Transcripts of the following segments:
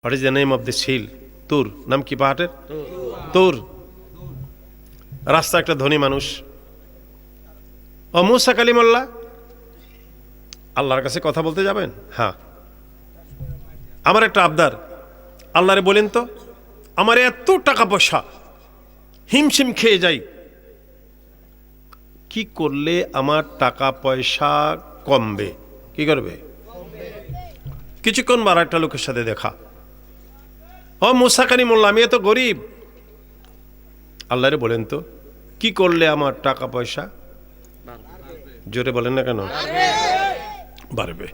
What is the name of this hill? তুর। নাম কি পাহাড়ের? তুর। রাস্তা একটা ধনী মানুষ। ও মুসা কালিমুল্লাহ, আল্লাহর কাছে কথা বলতে যাবেন? হ্যাঁ। আমার একটা আবদার, আল্লাহরে বলেন তো আমার এত টাকা পয়সা, হিমশিম খেয়ে যাই, কি করলে আমার টাকা পয়সা কমবে? কি করবে? কিছুক্ষণ বার একটা লোকের সাথে দেখা। ও মুসা কালিমুল্লাহ, আমি এত গরিব, আল্লাহরে বলেন তো কি করলে আমার টাকা পয়সা জোরে বলেন না কেন বাড়বে?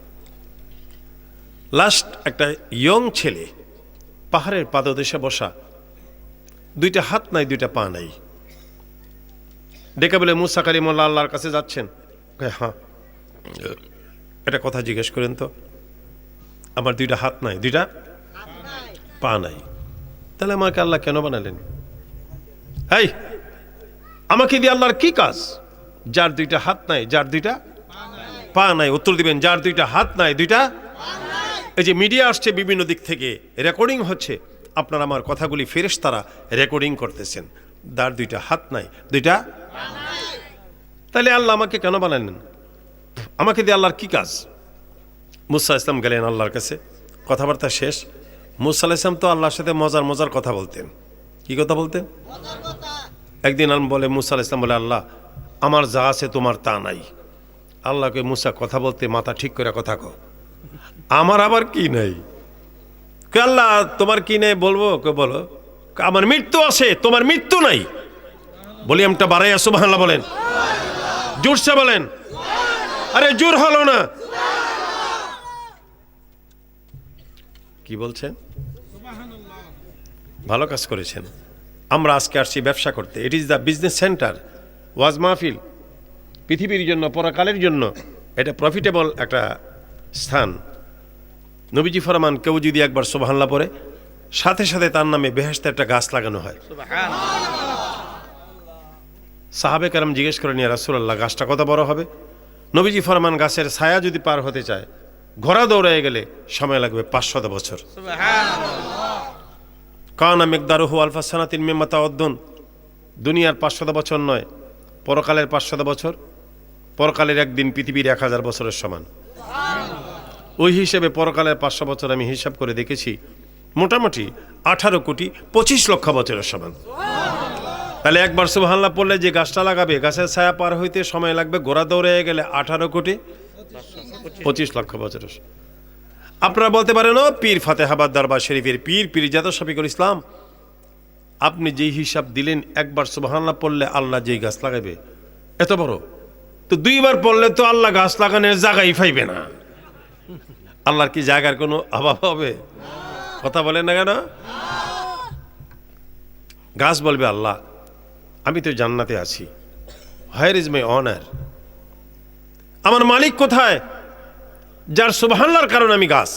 লাস্ট একটা ইয়ং ছেলে পাহাড়ের পাদদেশে বসা, দুইটা হাত নাই দুইটা পা নাই, ডেকে বলে মুসা কালিমুল্লাহ আল্লাহর কাছে যাচ্ছেন? হ্যাঁ। এটা কথা জিজ্ঞেস করেন তো, আমার দুইটা হাত নাই দুইটা পা নাই, তাহলে আমাকে আল্লাহ কেন বানালেন? এই আমাকে দিয়ে আল্লাহর কি কাজ? যার দুইটা হাত নাই, যার দুইটা পা নাই, উত্তর দিবেন যার দুইটা হাত নাই দুইটা। এই যে মিডিয়া আসছে বিভিন্ন দিক থেকে, রেকর্ডিং হচ্ছে, আপনার আমার কথাগুলি ফেরেশতারা রেকর্ডিং করতেছেন। যার দুইটা হাত নাই দুইটা, তাহলে আল্লাহ আমাকে কেন বানালেন? আমাকে দিয়ে আল্লাহর কি কাজ? মুসা ইসলাম গেলেন আল্লাহর কাছে, কথাবার্তা শেষ। মুসা ইসলাম তো আল্লাহর সাথে মজার মজার কথা বলতেন। কি কথা বলতেন? একদিন বলে মুসা ইসলাম বলে, আল্লাহ আমার যা আছে তোমার তা নাই। আল্লাহকে মুসা কথা বলতে মাথা ঠিক করে কথা কো, আমার আবার কি নাই? আল্লাহ তোমার কি নেই বলবো? কে বলো? আমার মৃত্যু আছে, তোমার মৃত্যু নাই। বলি আমটা বাড়াইয়া সুবহানাল্লাহ বলেন, জোরসে বলেন। আরে জোর হলো না। কি বলছেন? ভালো কাজ করেছেন। আমরা আজকে আসছি ব্যবসা করতে। It is the business centre, ওয়াজ মাহফিল, পৃথিবীর জন্য, পরকালের জন্য এটা প্রফিটেবল একটা স্থান। নবীজি ফরমান, কেউ যদি একবার সুবহানাল্লাহ পড়ে সাথে সাথে তার নামে বেহেশতে একটা গাছ লাগানো হয়। সাহাবে কেরাম জিজ্ঞেস করেন, ইয়া রাসূলুল্লাহ গাছটা কত বড় হবে? নবীজি ফরমান, গাছের ছায়া যদি পার হতে চায়, ঘোড়া দৌড়ায় গেলে সময় লাগবে 500 বছর। কানা মিকদারুহু আলফা সানাতিন মিম্মা তাউদ্দুন। দুনিয়ার 500 বছর নয়, পরকালের 500 বছর। পরকালের একদিন পৃথিবীর 1000 বছরের সমান। ওই হিসেবে পরকালের 500 বছর আমি হিসাব করে দেখেছি, মোটামুটি 18 কোটি 25 লক্ষ বছরের সমান। তাহলে একবার সুবহানাল্লাহ পড়লে যে গাছটা লাগাবে, গাছের ছায়া পার হইতে সময় লাগবে ঘোড়া দৌড়ে গেলে 18 কোটি 25 লক্ষ বছরের। আপনারা বলতে পারেন, ও পীর ফাতেহাবাদ দরবার শরীফের পীর পীরজাদা শফিকুল ইসলাম, আপনি যেই হিসাব দিলেন একবার সুবহানাল্লাহ পড়লে আল্লাহ যেই গাছ লাগাবে এত বড়, তো 2 বার পড়লে তো আল্লাহ গাছ লাগানোর জায়গাই পাইবে না। আল্লাহর কি জায়গার কোনো অভাব হবে? কথা বলেন না কেন? গাছ বলবে, আল্লাহ আমি তো জান্নাতে আছি, হোয়ার ইজ মাই অনার? আমার মালিক কোথায় যার সুবহানাল্লাহর কারণে আমি গাছ?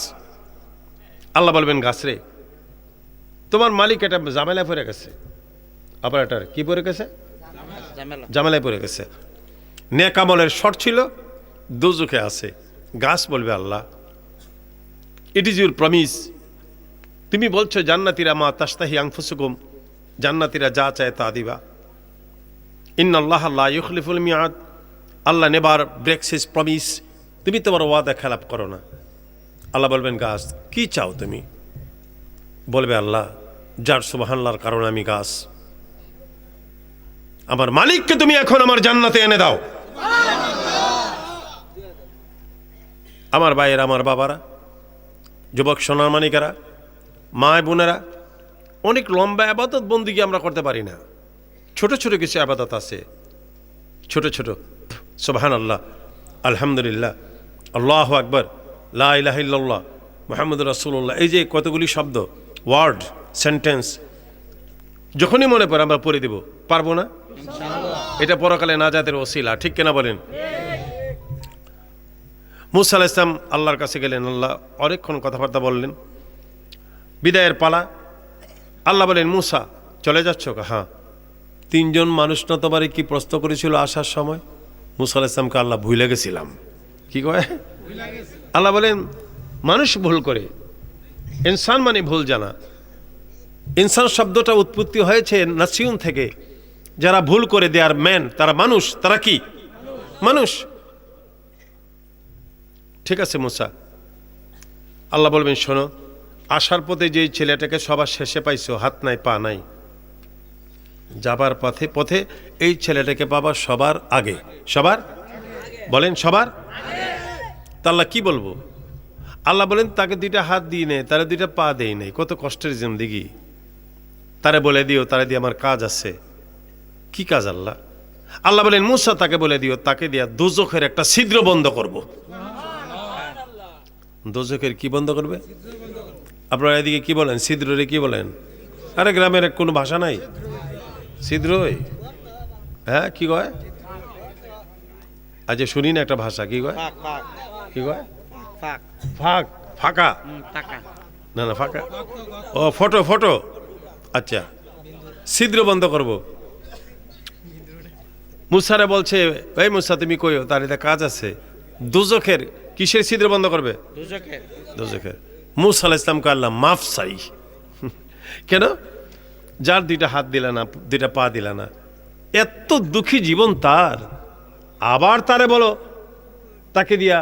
আল্লাহ বলবেন, গাছ রে তোমার মালিক এটা ঝামেলায় পড়ে গেছে। আবার এটার কি পড়ে গেছে? ঝামেলায় পড়ে গেছে। নেক আমলের শর্ট ছিল, দোজখে আছে। গাছ বলবে, আল্লাহ ইট ইজ ইউর প্রমিস, তুমি বলছো জান্নাতীরা মা তাশতাহি আনফুসুকুম, জান্নাতীরা যা চায় তা দিবা। ইন্নাল্লাহা লা ইউখলিফুল মিয়াদ, আল্লাহ নেভার ব্রেকস হিজ প্রমিস, তুমি তোমার ওয়াদা খেলাপ করো না। আল্লাহ বলবেন, গাছ কি চাও তুমি? বলবে, আল্লাহ যার সুবহানাল্লাহর কারণে আমি গাছ, আমার মালিককে তুমি এখন আমার জান্নাতে এনে দাও। আমার ভাইয়েরা, আমার বাবারা, যুবক সোনার মানিকেরা, মা বোনেরা, অনেক লম্বা আবাদত বন্দিগি আমরা করতে পারি না। ছোট ছোট কিছু আবাদত আছে, ছোট ছোট। সুবহানাল্লাহ, আলহামদুলিল্লাহ, আল্লাহু আকবার, লা ইলাহা ইল্লাল্লাহ, মুহাম্মাদুর রাসূলুল্লাহ, এই যে কতগুলি শব্দ, ওয়ার্ড, সেন্টেন্স, যখনই মনে পড়ে আমরা পড়ে দেব। পারবো না? এটা পরকালে নাজাতের ওসিলা, ঠিক কিনা বলেন? মুসা আলাইহিস সালাম আল্লাহর কাছে গেলেন, আল্লাহ অনেকক্ষণ কথাবার্তা বললেন, বিদায়ের পালা। আল্লাহ বলেন, মুসা চলে যাচ্ছ? হ্যাঁ। 3 জন মানুষ না তোমারে কি প্রশ্ন করেছিল আসার সময়? মুসা আলাইহিস সালামকে আল্লাহ ভুলে গেছিলাম। কি কয়? আল্লাহ বলেন, মানুষ ভুল করে, ইনসান মানে ভুল জানা। ইনসান শব্দটা উৎপত্তি হয়েছে নাসিউন থেকে, যারা ভুল করে, দে আর ম্যান, তারা মানুষ। তারা কি মানুষ? ঠিক আছে মুসা, আল্লাহ বলবেন শোনো, আসার পথে যেই ছেলেটাকে সবার শেষে পাইছো, হাত নাই পা নাই, যাবার পথে পথে এই ছেলেটাকে পাবা সবার আগে। সবার বলেন, সবার। তা আল্লাহ কি বলবো? আল্লাহ বলেন তাকে দুইটা হাত দিয়ে নেই, তারা দুইটা পা দেই নেই, কত কষ্টের জিন্দেগি, তারা বলে দিও তারা দিয়ে আমার কাজ আছে। কি কাজ আল্লাহ? আল্লাহ বলেন মুসা তাকে বলে দিও তাকে দিয়া দোজখের একটা ছিদ্র বন্ধ করব। দোজখের কি বন্ধ করবে? আপনারা এদিকে কি বলেন? ছিদ্রে কি বলেন? আরে গ্রামের কোনো ভাষা নাই, ছিদ্রই। হ্যাঁ কি কয়? আচ্ছা শুনি না একটা ভাষা, কি কয়? কি কয়? ফাঁক, ফাঁকা না না ফাঁকা, ও ফটো ফটো। আচ্ছা ছিদ্র বন্ধ করব। মুসারে বলছে এই মুসা তুমি কইও তার এটা কাজ আছে। দোজখের কিসের ছিদ্র বন্ধ করবে? দোজখের। মুসা আলাইহিস সালামকে আল্লাহ মাফ চাই। কেন? যার দুইটা হাত দিলা না, দুইটা পা দিলা না, এত দুঃখী জীবন তার, আবার তারে বলো তাকে দিয়া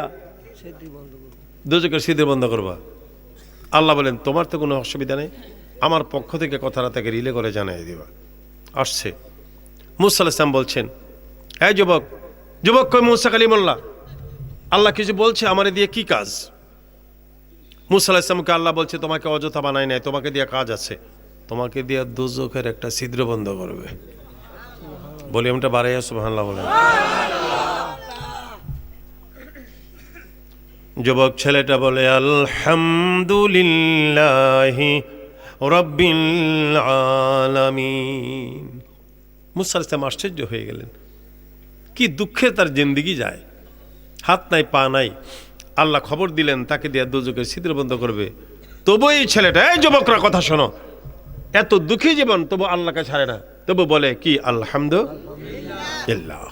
দোজখের ছিদ্র বন্ধ করবা। আল্লাহ বলেন তোমার তো কোনো অসুবিধা নেই, আমার পক্ষ থেকে কথাটা তাকে রিলে করে জানাই দিবা। আসছে মুসা আলাইহিস সালাম বলছেন এই যুবক, যুবক কই মুসা কালিমুল্লাহ, আল্লাহ কিছু বলছে আমারে দিয়ে কি কাজ? মুসা আলাইহিস সালামকে আল্লাহ বলছে তোমাকে অযথা বানাই নাই, তোমাকে দিয়ে কাজ আছে, তোমাকে দিয়ে দোজখের একটা ছিদ্র বন্ধ করবে। ভলিউমটা বাড়াইয়া সুবহানাল্লাহ বলেন। যুবক ছেলেটা বলে আলহামদুলিল্লাহি রাব্বিল আলামিন। মুসা আলাইহিস সালাম আশ্চর্য হয়ে গেলেন, কি দুঃখে তার জিন্দেগি যায়, হাত নাই পা নাই, আল্লাহ খবর দিলেন তাকে দিয়ে দোজখের ছিদ্র বন্ধ করবে। তবু এই ছেলেটা, এই যুবকরা কথা শোনো, এত দুঃখী জীবন তবু আল্লাহকে ছাড়ে না, তবু বলে কি আলহামদুলিল্লাহ।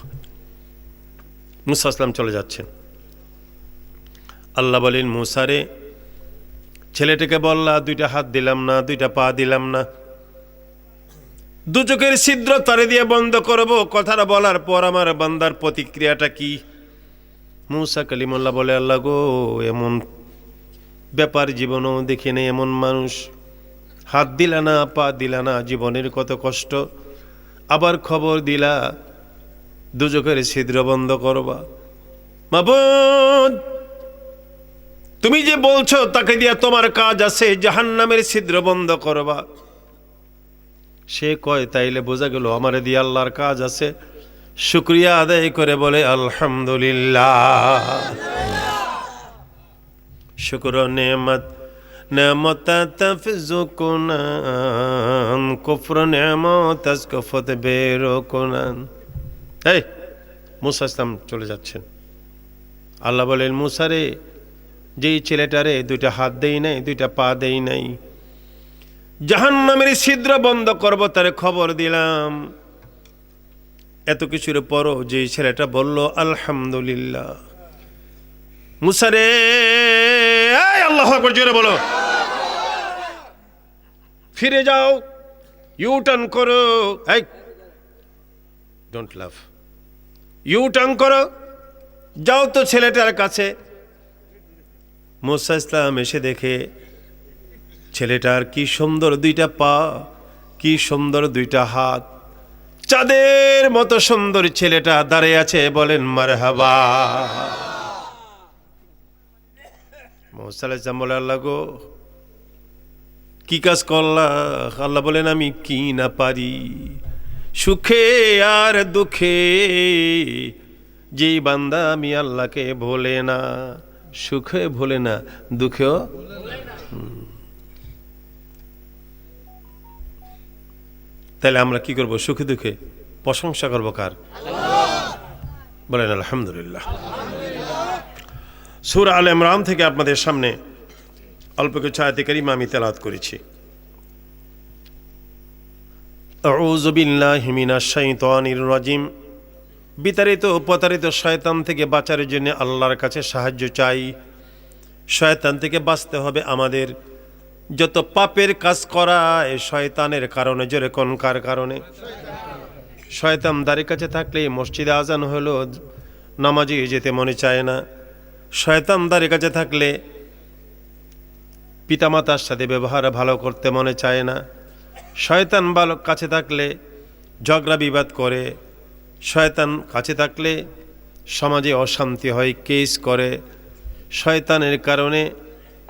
মুসা আসলাম চলে যাচ্ছেন। আল্লাহ বলেন মুসারে, ছেলেটাকে বললা দুইটা হাত দিলাম না, দুইটা পা দিলাম না, দোজখের ছিদ্র তারে দিয়ে বন্ধ করব। কথাটা বলার পর আমার বান্দার প্রতিক্রিয়াটা কি? মুসা কালিমুল্লাহ বলে আল্লাহ গো, এমন ব্যাপার জীবনও দেখি নেই, এমন মানুষ, হাত দিলা না পা দিলা না, জীবনের কত কষ্ট, আবার খবর দিলা দোজখের ছিদ্র বন্ধ করবা। মাবুদ তুমি যে বলছো তাকে দিয়া তোমার কাজ আছে, জাহান্নামের ছিদ্র বন্ধ করবা। সে কয় তাইলে বোঝা গেল আমারে দিয়ে আল্লাহর কাজ আছে। শুকরিয়া আদায় করে বলে আলহামদুলিল্লাহ। শুকর নেমত নেমত তফজু কুনান, কুফর নেমত আজকফত বেরো কুনান। এই মুসা ইসলাম চলে যাচ্ছেন। আল্লাহ বলেন মুসারে, যেই ছেলেটারে দুইটা হাত দেই নাই, দুইটা পা দেই নাই, জাহান্নামের ছিদ্র বন্ধ করব তারে খবর দিলাম। এত কিছুর পরও যে ছেলেটা বলল আলহামদুলিল্লাহ, মুসারে আল্লাহু আকবার জোরে বলো, ফিরে যাও, ইউ টার্ন করো, এই ডোন্ট লাভ, ইউ টার্ন করো, যাও তো ছেলেটার কাছে। মুসা ইসলাম এসে দেখে ছেলেটার কি সুন্দর দুইটা পা, কি সুন্দর দুইটা হাত, চাঁদের মতো সুন্দর ছেলেটা দাঁড়িয়ে আছে। বলেন মারহাবা। মুসা আলাইহিস সালাম বলে আল্লাহ গো কি কাজ করলা? আল্লাহ বলেন আমি কি না পারি, সুখে আর দুঃখে যেই বান্দা আমি আল্লাহকে ভোলে না, সুখে ভোলে না, দুঃখেও। তাহলে আমরা কি করব? সুখে দুঃখে প্রশংসা করবো কার? বলেন আলহামদুলিল্লাহ। সূরা আলে ইমরান থেকে আপনাদের সামনে অল্প কিছু আয়াতে কারিমা আমি তেলাওয়াত করেছি। আউযু বিল্লাহি মিনাশ শাইতানির রাজিম। বিতাড়িত ও প্রতারিত শয়তান থেকে বাঁচার জন্য আল্লাহর কাছে সাহায্য চাই। শয়তান থেকে বাঁচতে হবে আমাদের, যত পাপের কাজ করায় শয়তানের কারণে। জোরে কোন কার কারণে? শয়তান দাঁড়িয়ে কাছে থাকলে মসজিদে আজান হলো নামাজে যেতে মনে চায় না। শয়তান দাঁড়িয়ে কাছে থাকলে পিতামাতার সাথে ব্যবহার ভালো করতে মনে চায় না। শয়তান বালক কাছে থাকলে ঝগড়া বিবাদ করে। শয়তান কাছে থাকলে সমাজে অশান্তি হয়, কেস করে। শয়তানের কারণে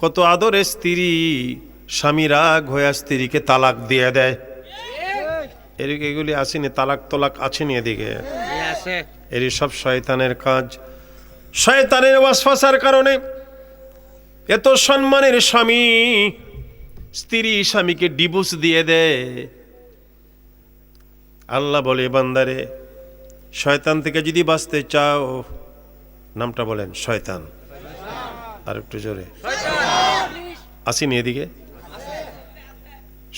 কত আদরের স্ত্রী স্বামী রাগ হয়ে স্ত্রীকে তালাক দিয়ে দেয়। এদিকে এগুলি আসেনি, তালাক আসেনি এদিকে, এরই সব শয়তানের কাজ। শয়তানের ওয়াসওয়াসার কারণে এত সম্মানের স্বামী স্ত্রী স্বামীকে ডিভোর্স দিয়ে দেয়। আল্লাহ বলে, বান্দারে শয়তান থেকে যদি বাঁচতে চাও, নামটা বলেন শয়তান, আর একটু জোরে আসেনি এদিকে।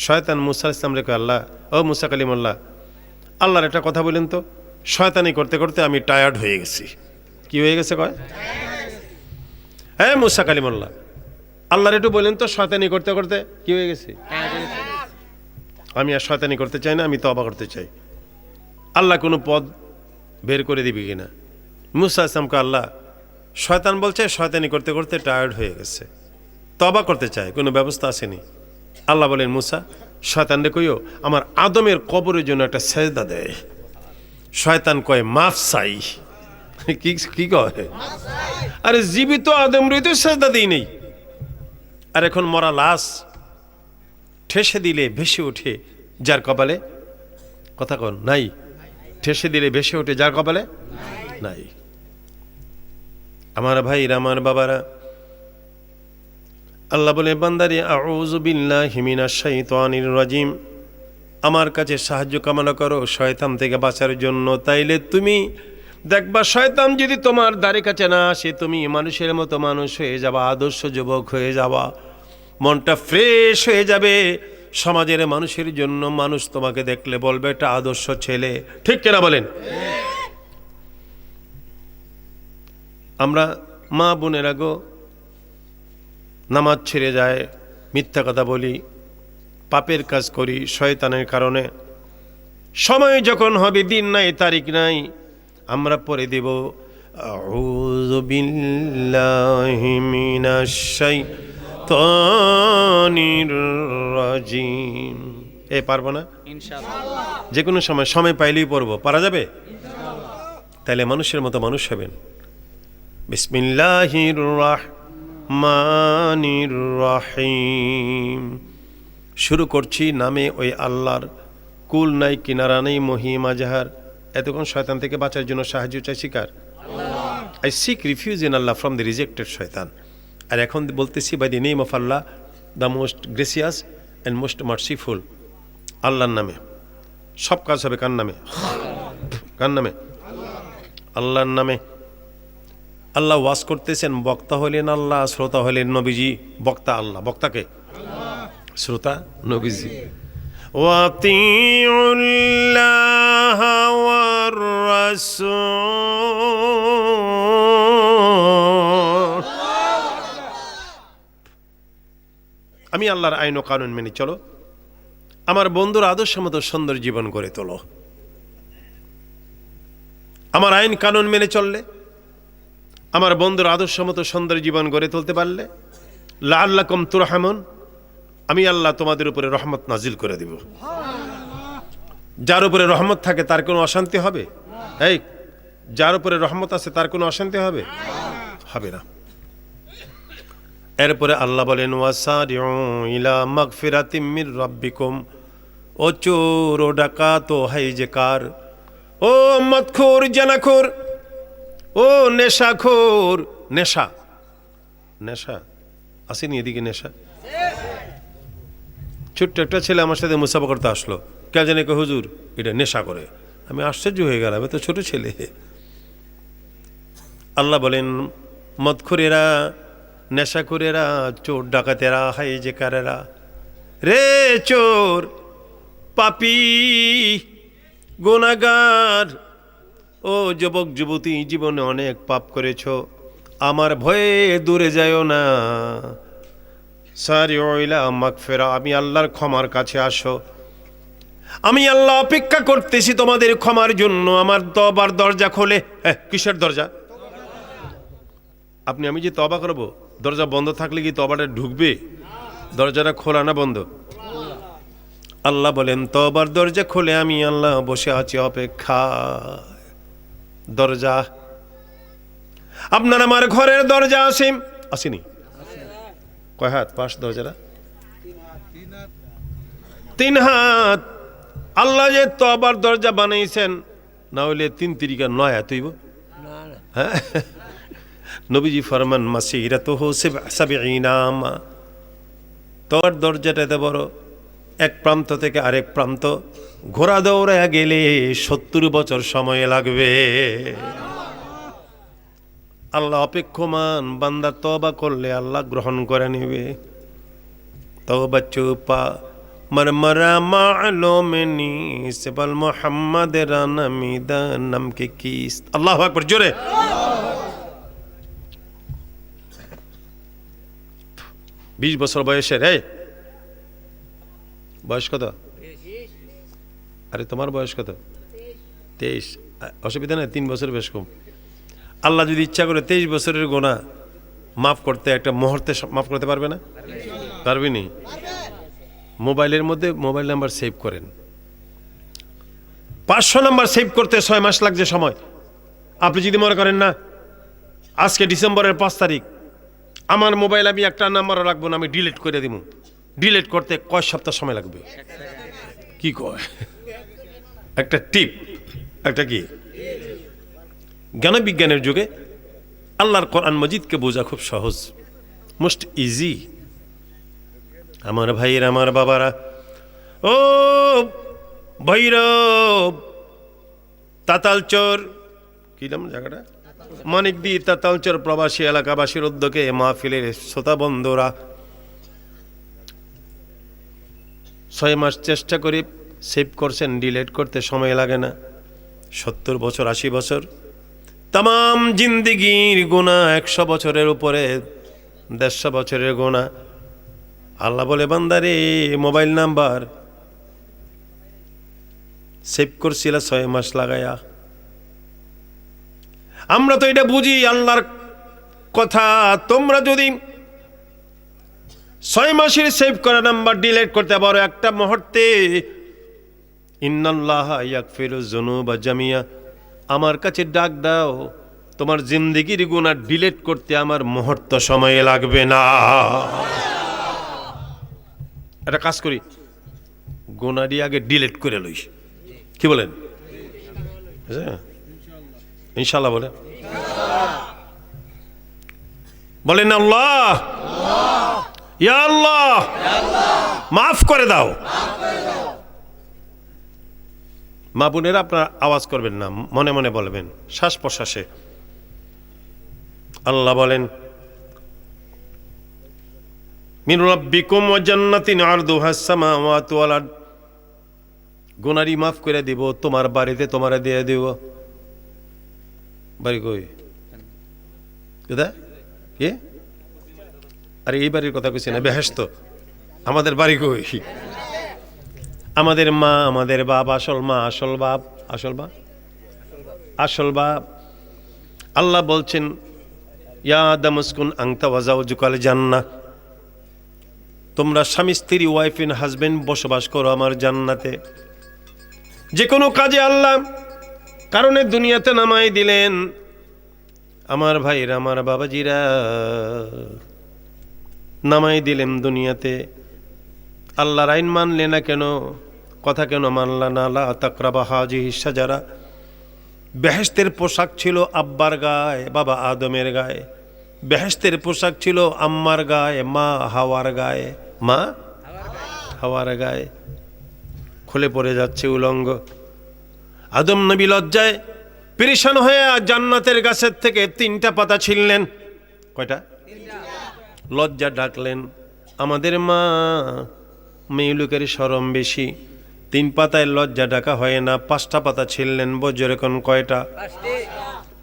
শয়তান মুসা ইসলাম রেখে, আল্লাহ ও মুসা কালিমুল্লাহ, আল্লাহর একটা কথা বলেন তো, শয়তানি করতে করতে আমি টায়ার্ড হয়ে গেছি। কি হয়ে গেছে কয়? হ্যাঁ মুসা কালিমুল্লাহ, আল্লাহর একটু বলেন তো, শয়তানি করতে করতে কি হয়ে গেছে? আমি আর শয়তানি করতে চাই না, আমি তওবা করতে চাই। আল্লাহ কোনো পদ বের করে দিবি কিনা? মুসা ইসলামকে আল্লাহ, শয়তান বলছে শয়তানি করতে করতে টায়ার্ড হয়ে গেছে, তওবা করতে চায়, কোনো ব্যবস্থা আসেনি। আল্লাহ বলেন, মুসা শয়তানরে কইও আমার আদমের কবরের জন্য একটা সেজদা দেয়। শয়তান কয় মাফ চাই। কি কয়? আরে জীবিত আদমরই তো সেজদা দিই নেই, আর এখন মরা লাশ ঠেসে দিলে ভেসে ওঠে যার কপালে, কথা কন নাই, ঠেসে দিলে ভেসে ওঠে যার কপালে নাই। আমার ভাইরা, আমার বাবারা, আল্লাহ বলে, বান্দারে আউযু বিল্লাহি মিনাশ শাইতানির রাজিম, আমার কাছে সাহায্য কামনা করো শয়তান থেকে বাঁচার জন্য। তাইলে তুমি দেখবা শয়তান যদি তোমার দ্বারে কাছে না আসে, তুমি মানুষের মতো মানুষ হয়ে যাবা, আদর্শ যুবক হয়ে যাবা, মনটা ফ্রেশ হয়ে যাবে। সমাজের মানুষের জন্য মানুষ তোমাকে দেখলে বলবে এটা আদর্শ ছেলে। ঠিক কিনা বলেন? আমরা মা বোনেরা গো, নামাজ ছেড়ে যায়, মিথ্যা কথা বলি, পাপের কাজ করি শয়তানের কারণে। সময় যখন হবে, দিন নাই তারিখ নাই, আমরা পড়ে দেব আউযু বিল্লাহি মিনাশ শাইতানির রাজিম। পারবো না ইনশাআল্লাহ, যে কোনো সময় পাইলেই পড়বো, পারা যাবে? তাহলে মানুষের মতো মানুষ হবেন। বিসমিল্লাহির রাহমানির রাহিম। শুরু করছি নামে ওই আল্লাহর, কুল নাই কিনারা নেই, মহিমা জাহার। এতক্ষণ শয়তান থেকে বাঁচার জন্য সাহায্য চাই শিকার। I seek refuge in Allah from the rejected Shaitan. আর এখন বলতেছি by the name of Allah, the most gracious and most merciful. আল্লাহর নামে সব কাজ হবে। কার নামে? কার নামে? আল্লাহর নামে। আল্লাহ ওয়াজ করতেছেন, বক্তা হলেন আল্লাহ, শ্রোতা হলেন নবীজি। বক্তা আল্লাহ, বক্তাকে? শ্রোতা নবীজি। ওয়াতিউল্লাহ ওয়ার রাসূল। আমি আল্লাহর আইন ও কানুন মেনে চলো, আমার বন্ধুর আদর্শ মতো সুন্দর জীবন গড়ে তোলো। আমার আইন কানুন মেনে চললে, আমার বন্ধুর আদর্শ মতো সুন্দর জীবন গড়ে তুলতে পারলে, লাআল্লাকুম তুরহামুন, আমি আল্লাহ তোমাদের উপরে রহমত নাজিল করে দিব। যার উপরে রহমত থাকে তার কোনো অশান্তি হবে? এই যার উপরে রহমত আছে তার কোনো অশান্তি হবে? হবে না। এরপরে আল্লাহ বলেন, ওয়াসারিউ ইলা মাগফিরাতিম মির রাব্বিকুম। ও চোর, ও ডাকাত, ও হাইজেকার, ও মদখোর, জানাখোর, ও নেশাখোর। নেশা, নেশা আসেনি এদিকে? নেশা। ছোট্ট একটা ছেলে আমার সাথে মুসাফা করতে আসলো, কে জানে কে হুজুর এটা নেশা করে। আমি আশ্চর্য হয়ে গেলাম, এত ছোট ছেলে। আল্লাহ বলেন, মদখোরেরা, নেশাখোরেরা, চোর ডাকাতেরা, হাইজেকারেরা। রে চোর, পাপী, গুনাহগার, ও যুবক যুবতী, জীবনে অনেক পাপ করেছ, আমার ভয়ে দূরে যাও না। সারিউ ইলা মাগফিরা, আমি আল্লাহর ক্ষমার কাছে আসো। আমি আল্লাহ অপেক্ষা করতেছি তোমাদের ক্ষমার জন্য। আমার তওবার দরজা খোলে। কিসের দরজা? আমি যে তওবা করব, দরজা বন্ধ থাকলে কি তওবাটা ঢুকবে? দরজাটা খোলা না বন্ধ? আল্লাহ বলেন তওবার দরজা খোলে, আমি আল্লাহ বসে আছি অপেক্ষা। দরজা আপনার আমার ঘরের দরজা আসেনি? কয় হাত? পাশ দরজাটা 3 হাত। আল্লাহ যে তওবার দরজা বানাইছেন, না হইলে 3 তিরিকা 9 হাত হইব। হ্যাঁ, নবীজি ফরমান মাসিরাতুহু 70 আমা। তওবার দরজাটা এত বড়, এক প্রান্ত থেকে আরেক প্রান্ত ঘোড়া দৌড়ায় গেলে 70 বছর সময় লাগবে। আল্লাহ অপেক্ষমান, বান্দা তওবা করলে আল্লাহ গ্রহণ করে নেবে। তওবা চুপা মরমরা মালুমনি সেবল মোহাম্মদ রানামিদা নাম কে কিস। আল্লাহু আকবার, জোরে। বিশ বছর বয়সের, বয়স কত? আরে তোমার বয়স কত? 23। অসুবিধা নাই, 3 বছর বেশ কম। আল্লাহ যদি ইচ্ছা করে 23 বছরের গুনাহ মাফ করতে, একটা মুহূর্তে মাফ করতে পারবে না? পারবেনি? মোবাইলের মধ্যে মোবাইল নাম্বার সেভ করেন। 500 নাম্বার সেভ করতে 6 মাস লাগছে সময়। আপনি যদি মনে করেন না আজকে ডিসেম্বরের 5 তারিখ, আমার মোবাইল আমি একটা নাম্বারও রাখবো না, আমি ডিলিট করে দিব, ডিলিট করতে কয় সপ্তাহ সময় লাগবে? কি কয়? একটা টিপ, একটা কি জ্ঞান বিজ্ঞানের যুগে আল্লাহর কোরআন মজিদকে বোঝা খুব সহজ, মোস্ট ইজি। আমার ভাইয়ের, আমার বাবারা, ও ভৈরব, তাতালচর, কি নাম জায়গাটা? মানিকদি, তাতালচর প্রবাসী এলাকাবাসীর উদ্যোগে মাহফিলের শ্রোতা বন্ধুরা, 6 মাস চেষ্টা করে সেভ করছেন, ডিলিট করতে সময় লাগে না। 70 বছর, 80 বছর, তাম জিন্দিগির গুনাহ 100 বছরের উপরে, 150 বছরের গুনাহ। আল্লাহ বলে বান্দারে, মোবাইল নাম্বার সেভ করছিল 6 মাস লাগায়া। আমরা তো এটা বুঝি আল্লাহর কথা। তোমরা যদি 6 মাসের সেভ করা নাম্বার ডিলিট করতে পারো একটা মুহূর্তে, ইন্নাল্লাহা ইয়াগফিরুয যুনুবা জামিয়া, আমার কাছে ডাক দাও, তোমার জিন্দেগির গুনাহ ডিলিট করতে আমার মুহূর্ত সময় লাগবে না। একটা কাজ করি, গুনাহটি আগে ডিলিট করে লই। কি বলেন? ইনশাআল্লাহ বলেন, বলেন আল্লাহ, ইয়া আল্লাহ মাফ করে দাও। মা বোনেরা, আপনারা আওয়াজ করবেন না, মনে মনে বলবেন, শ্বাস প্রশ্বাসে। আল্লাহ বলেন মিন রাব্বিকুম ওয়া জান্নাতিন আরদুহাস সামাওয়াতু ওয়াল আরদ, গুনারি মাফ করে দিব, তোমার বাড়িতে তোমারে দিয়ে দিব। বাড়ি কই? কোথায়? কে? আরে এই বাড়ির কথা কইছি না, বেহেশত। আমাদের বাড়ি কই? আমাদের মা, আমাদের বাপ, আসল মা, আসল বাপ, আসল বাপ, আসল বাপ। আল্লাহ বলছেন ইয়া আদম উসকুন আনতা ওয়া যাওজুকাল জান্নাহ, তোমরা স্বামী স্ত্রী, ওয়াইফ এন্ড হাজবেন্ড বসবাস করো আমার জান্নাতে। যে কোনো কাজে আল্লাহ কারণে দুনিয়াতে নামাই দিলেন। আমার ভাইরা, আমার বাবাজিরা, নামাই দিলেন দুনিয়াতে। আল্লাহর আইন মানলে না কেন? কথা কেন মানলা না? লা তাকরাবা হাযিহি শাজারা। বেহেশতের পোশাক ছিল আব্বার গায়ে, বাবা আদমের গায়ে। বেহেশতের পোশাক ছিল আম্মার গায়ে, মা হাওয়ার গায়ে, মা হাওয়ার গায়ে। খুলে পড়ে যাচ্ছে উলঙ্গ। আদম নবী লজ্জায় পেরেশান হয়ে জান্নাতের গাছের থেকে 3টা পাতা ছিঁড়লেন। কয়টা? লজ্জা ডাকলেন। আমাদের মা, মেয়ে লোকের শরম বেশি, 3 পাতায় লজ্জা ডাকা হয় না, 5টা পাতা ছিঁড়লেন। বজ্র এখন কয়টা?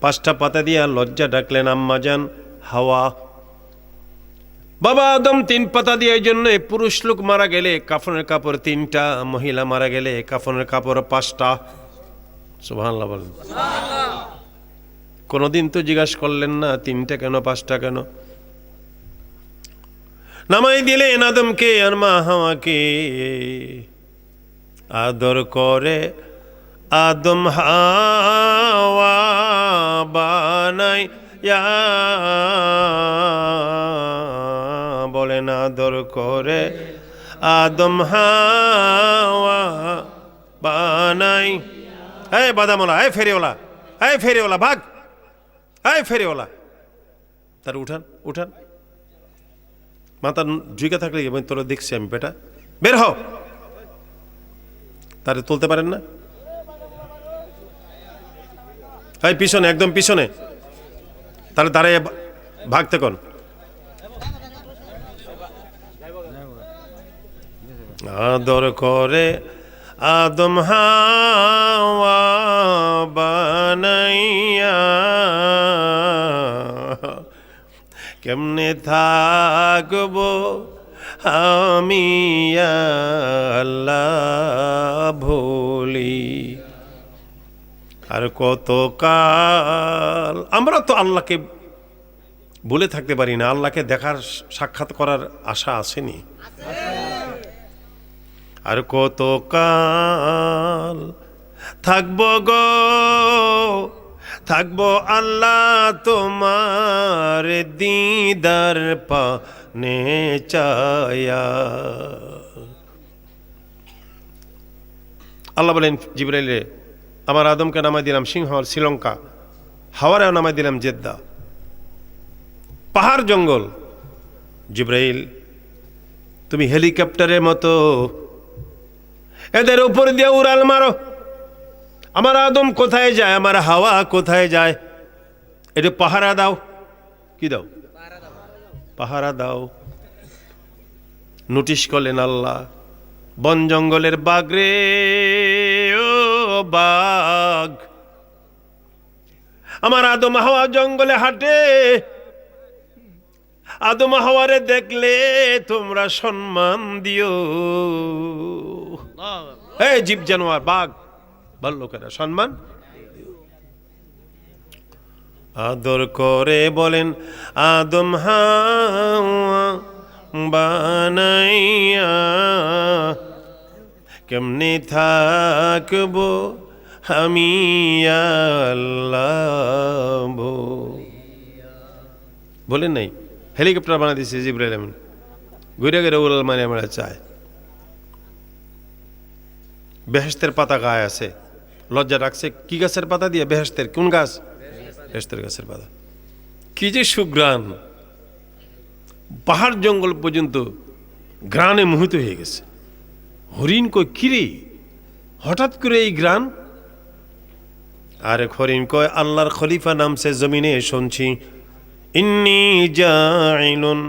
5টা পাতা দিয়া লজ্জা ডাকলেন আম্মা জান হাওয়া। বাবা আদম 3 পাতা দিয়ে, এই জন্য পুরুষ লোক মারা গেলে কাফনের কাপড় 3টা, মহিলা মারা গেলে কাফনের কাপড় 5টা। সুবহানাল্লাহ বলেন। কোনদিন তো জিজ্ঞাসা করলেন না 3টা কেন 5টা কেন? নামাই দিলেন আদমকে আর মা হাওয়াকে, আদর করে আদম হাওয়া বানাই, বলেন আদর করে আদম হাওয়া বানাই। এই বাদামওয়ালা, এই ফেরিওয়ালা, এই ফেরিওয়ালা ভাগ, এই ফেরিওয়ালা, তার উঠান উঠান, মাথা ঝুঁকে থাকলে তোরা দেখছি আমি, বেটা বের হও। তারে তুলতে পারেন না? এই পিছনে, একদম পিছনে, তাহলে দাঁড়ায় ভাগতে কোন। আদর করে আদম হাওয়া বানাইয়া, কেমনে থাকবো আমি আল্লাহ ভুলি। আর কত কাল আমরা তো আল্লাহকে ভুলে থাকতে পারি না। আল্লাহকে দেখার, সাক্ষাৎ করার আশা আসেনি। আর কত কাল থাকবো গো, থাকবো আল্লাহ তোমার দিদার পানে চায়া। আল্লাহ বলেন জিবরাইলে, আমার আদমকে নামাই দিলাম সিংহল শ্রীলঙ্কা, হাওয়ারেও নামাই দিলাম জেদ্দা, পাহাড় জঙ্গল। জিবরাইল তুমি হেলিকপ্টারের মতো এদের উপর দিয়ে উড়াল মারো। আমার আদম কোথায় যায়, আমার হাওয়া কোথায় যায়, একটু পাহারা দাও। কি দাও? পাহারা দাও। নোটিশ করলেন আল্লাহ, বন জঙ্গলের বাঘ রে, ও বাঘ, আমার আদম হাওয়া জঙ্গলে হাঁটে, আদম হাওয়ারে দেখলে তোমরা সম্মান দিও। এই জীব জানোয়ার, বাঘ ভালো লোকেরা সম্মান আদর করে বলেন আদম হাওয়া বানাইয়া, কেমনে থাকবো আমি আল্লাহ। বলেন নাই হেলিকপ্টার বানা দিয়েছে জিবরাইল আমিন, ঘুরে ঘুরে উড়াল মানে আমরা চাই। বেহেশতের পাতা গায়ে আছে, লজ্জা রাখছে। কি গাছের পাতা দিয়ে? বেহেশতের। কোন গাছ? বেহেশতের গাছের পাতা। কি যে সুগ্রাণ, পাহাড় জঙ্গল পর্যন্ত গ্রানে মোহিত হয়ে গেছে। হরিণ কই কিরে হঠাৎ করে এই গ্রান? আরে হরিণ কয় আল্লাহর খলিফা নামছে জমিনে, শুনছি ইন্নী জাইলুন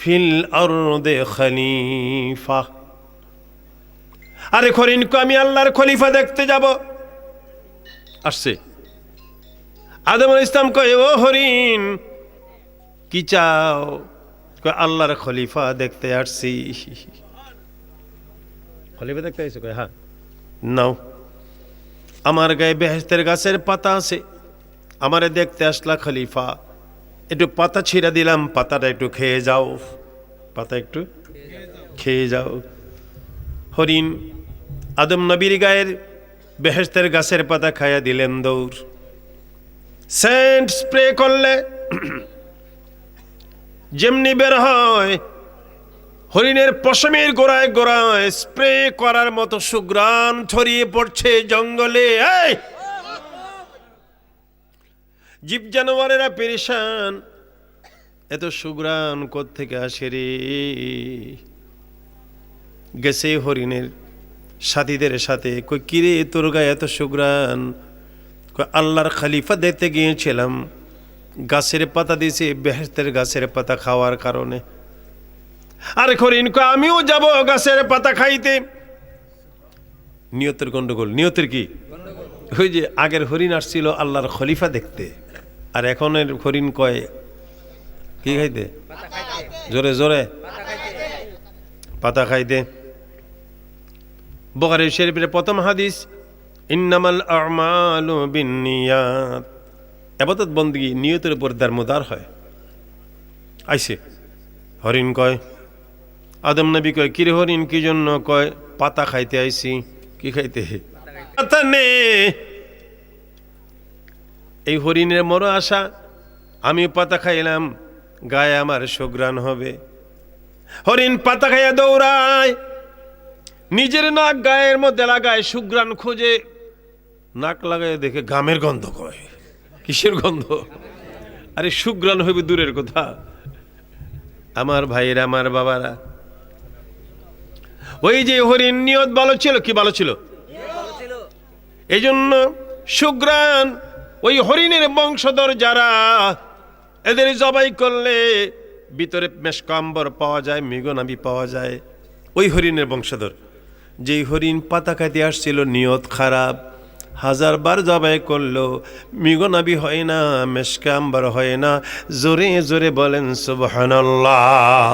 ফিল আরদে খলিফা। আরে হরিণ কয় আমি আল্লাহর খলিফা দেখতে যাব। আসছে আদম আলাইহিস সালাম কয় ও হরিণ কি চাও? কয় আল্লাহর খলিফা দেখতে আসছি। খলিফা দেখতে আসছো? কয় হ্যাঁ। নাও, আমার গায়ে বেহেশতের গাছের পাতা আছে, আমারে দেখতে আসলা খলিফা, একটু পাতা ছিঁড়া দিলাম, পাতাটা একটু খেয়ে যাও, পাতা একটু খেয়ে যাও। হরিণ আদম নবীর গায়ের বেহেশতের গাছের পাতা খাইয়া দিলেন দৌড়। সেন্ট স্প্রে করলে যেমনি বের হয়, হরিণের পশমের গোড়ায় গোড়ায় স্প্রে করার মতো সুঘ্রাণ ছড়িয়ে পড়ছে জঙ্গলে। জীব জানোয়ারেরা পেরেশান, এত সুঘ্রাণ কোত্থেকে আসে রে? গেছে হরিণের সাথীদের সাথে, কই কিরে তোর গায়ে এত সুঘ্রাণ? আল্লাহর খলিফা দেখতে গিয়েছিলাম, গাছের পাতা দিয়েছে, বেহেশতের গাছের পাতা খাওয়ার কারণে। আরে হরিণ কয় আমিও যাব গাছের পাতা খাইতে। নিয়তের গন্ডগোল। নিয়তের কি? ওই যে আগের হরিণ আসছিল আল্লাহর খলিফা দেখতে, আর এখনের হরিণ কয় কি খাইতে? জোরে জোরে পাতা খাইতে। বুখারী শরীফের প্রথম হাদিস, ইন্নামাল আমালু বিন্নিয়াত। ইবাদত বندگی নিয়তের উপর দারমদার হয়। আইছে হরিণ কয়, আদম নবী কয়, কিরে হরিণ কি জন্য? কয়, পাতা খাইতে আইছি। কি খাইতে? পাতা নে। এই হরিণের মরো আশা, আমি পাতা খাইলাম, গায়ে আমার সুঘ্রাণ হবে। হরিণ পাতা খাইয়া দৌড়ায়, নিজের নাক গায়ের মধ্যে লাগায়, সুঘ্রাণ খোঁজে, নাক লাগায় দেখে ঘামের গন্ধ। কয়, কিসের গন্ধ? আরে সুঘ্রাণ হইবে দূরের কথা। আমার ভাইয়েরা, আমার বাবারা, ওই যে হরিণ নিয়ত ভালো ছিল। কি ভালো ছিল? এই জন্য সুঘ্রাণ, ওই হরিণের বংশধর যারা, এদের জবাই করলে ভিতরে মেশকাম্বর পাওয়া যায়, মৃগনাভি পাওয়া যায়। ওই হরিণের বংশধর, যেই হরিণ পাতা খাইতে আসছিল, নিয়ত খারাপ, 1000 বার জবাই করলো, মৃগনাভি হয় না, মেশকাম্বর হয় না। জোরে জোরে বলেন সুবহানাল্লাহ।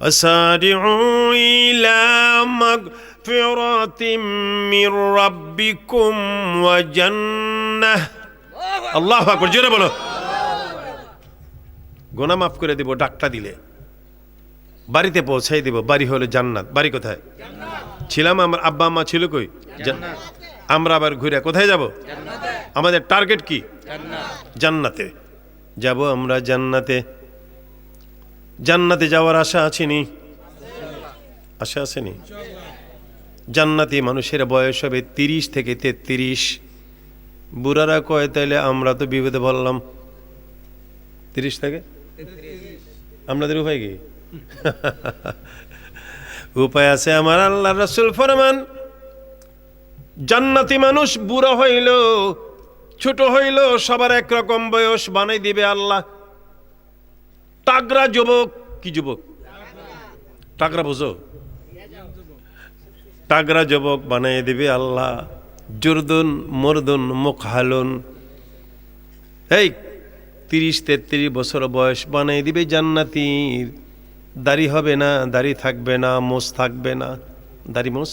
আসারিউ ইলা মাগফিরাতিম মির রাব্বিকুম ওয়া জান্নাহ। আল্লাহু আকবার, জোরে বলো। গুনাহ মাফ করে দেব ডাকটা দিলে, বাড়িতে পৌঁছাই দেব। বাড়ি হলো জান্নাত। বাড়ি কোথায়? ছিলাম আমার আব্বা আম্মা ছিল কই? আমরা আবার ঘুরে কোথায় যাব? আমাদের টার্গেট কি? জান্নাতে যাব আমরা। জান্নাতে, জান্নাতে যাওয়ার আশা আছেনি? আশা আসেনি? জান্নাতি মানুষের বয়স হবে 30 থেকে 33। বুড়ারা কয়, তাইলে আমরা তো বিপদে বললাম। 30 থেকে আপনাদের উপায় কি? উপায় আছে। আমার আল্লাহ রাসূল ফরমান, জান্নাতি মানুষ বুড়া হইল, ছোট হইল, সবার একরকম বয়স বানাই দিবে আল্লাহ। তাগড়া যুবক, কি যুবক? তাগড়া বুঝো? তাগড়া যুবক বানাই দিবে আল্লাহ। জুরদুন মরদুন মুকহালুন, এই 30-33 বছর বয়স বানাই দিবে জান্নাতীর। দাড়ি হবে না, দাড়ি থাকবে না, মোছ থাকবে না। দাড়ি মোছ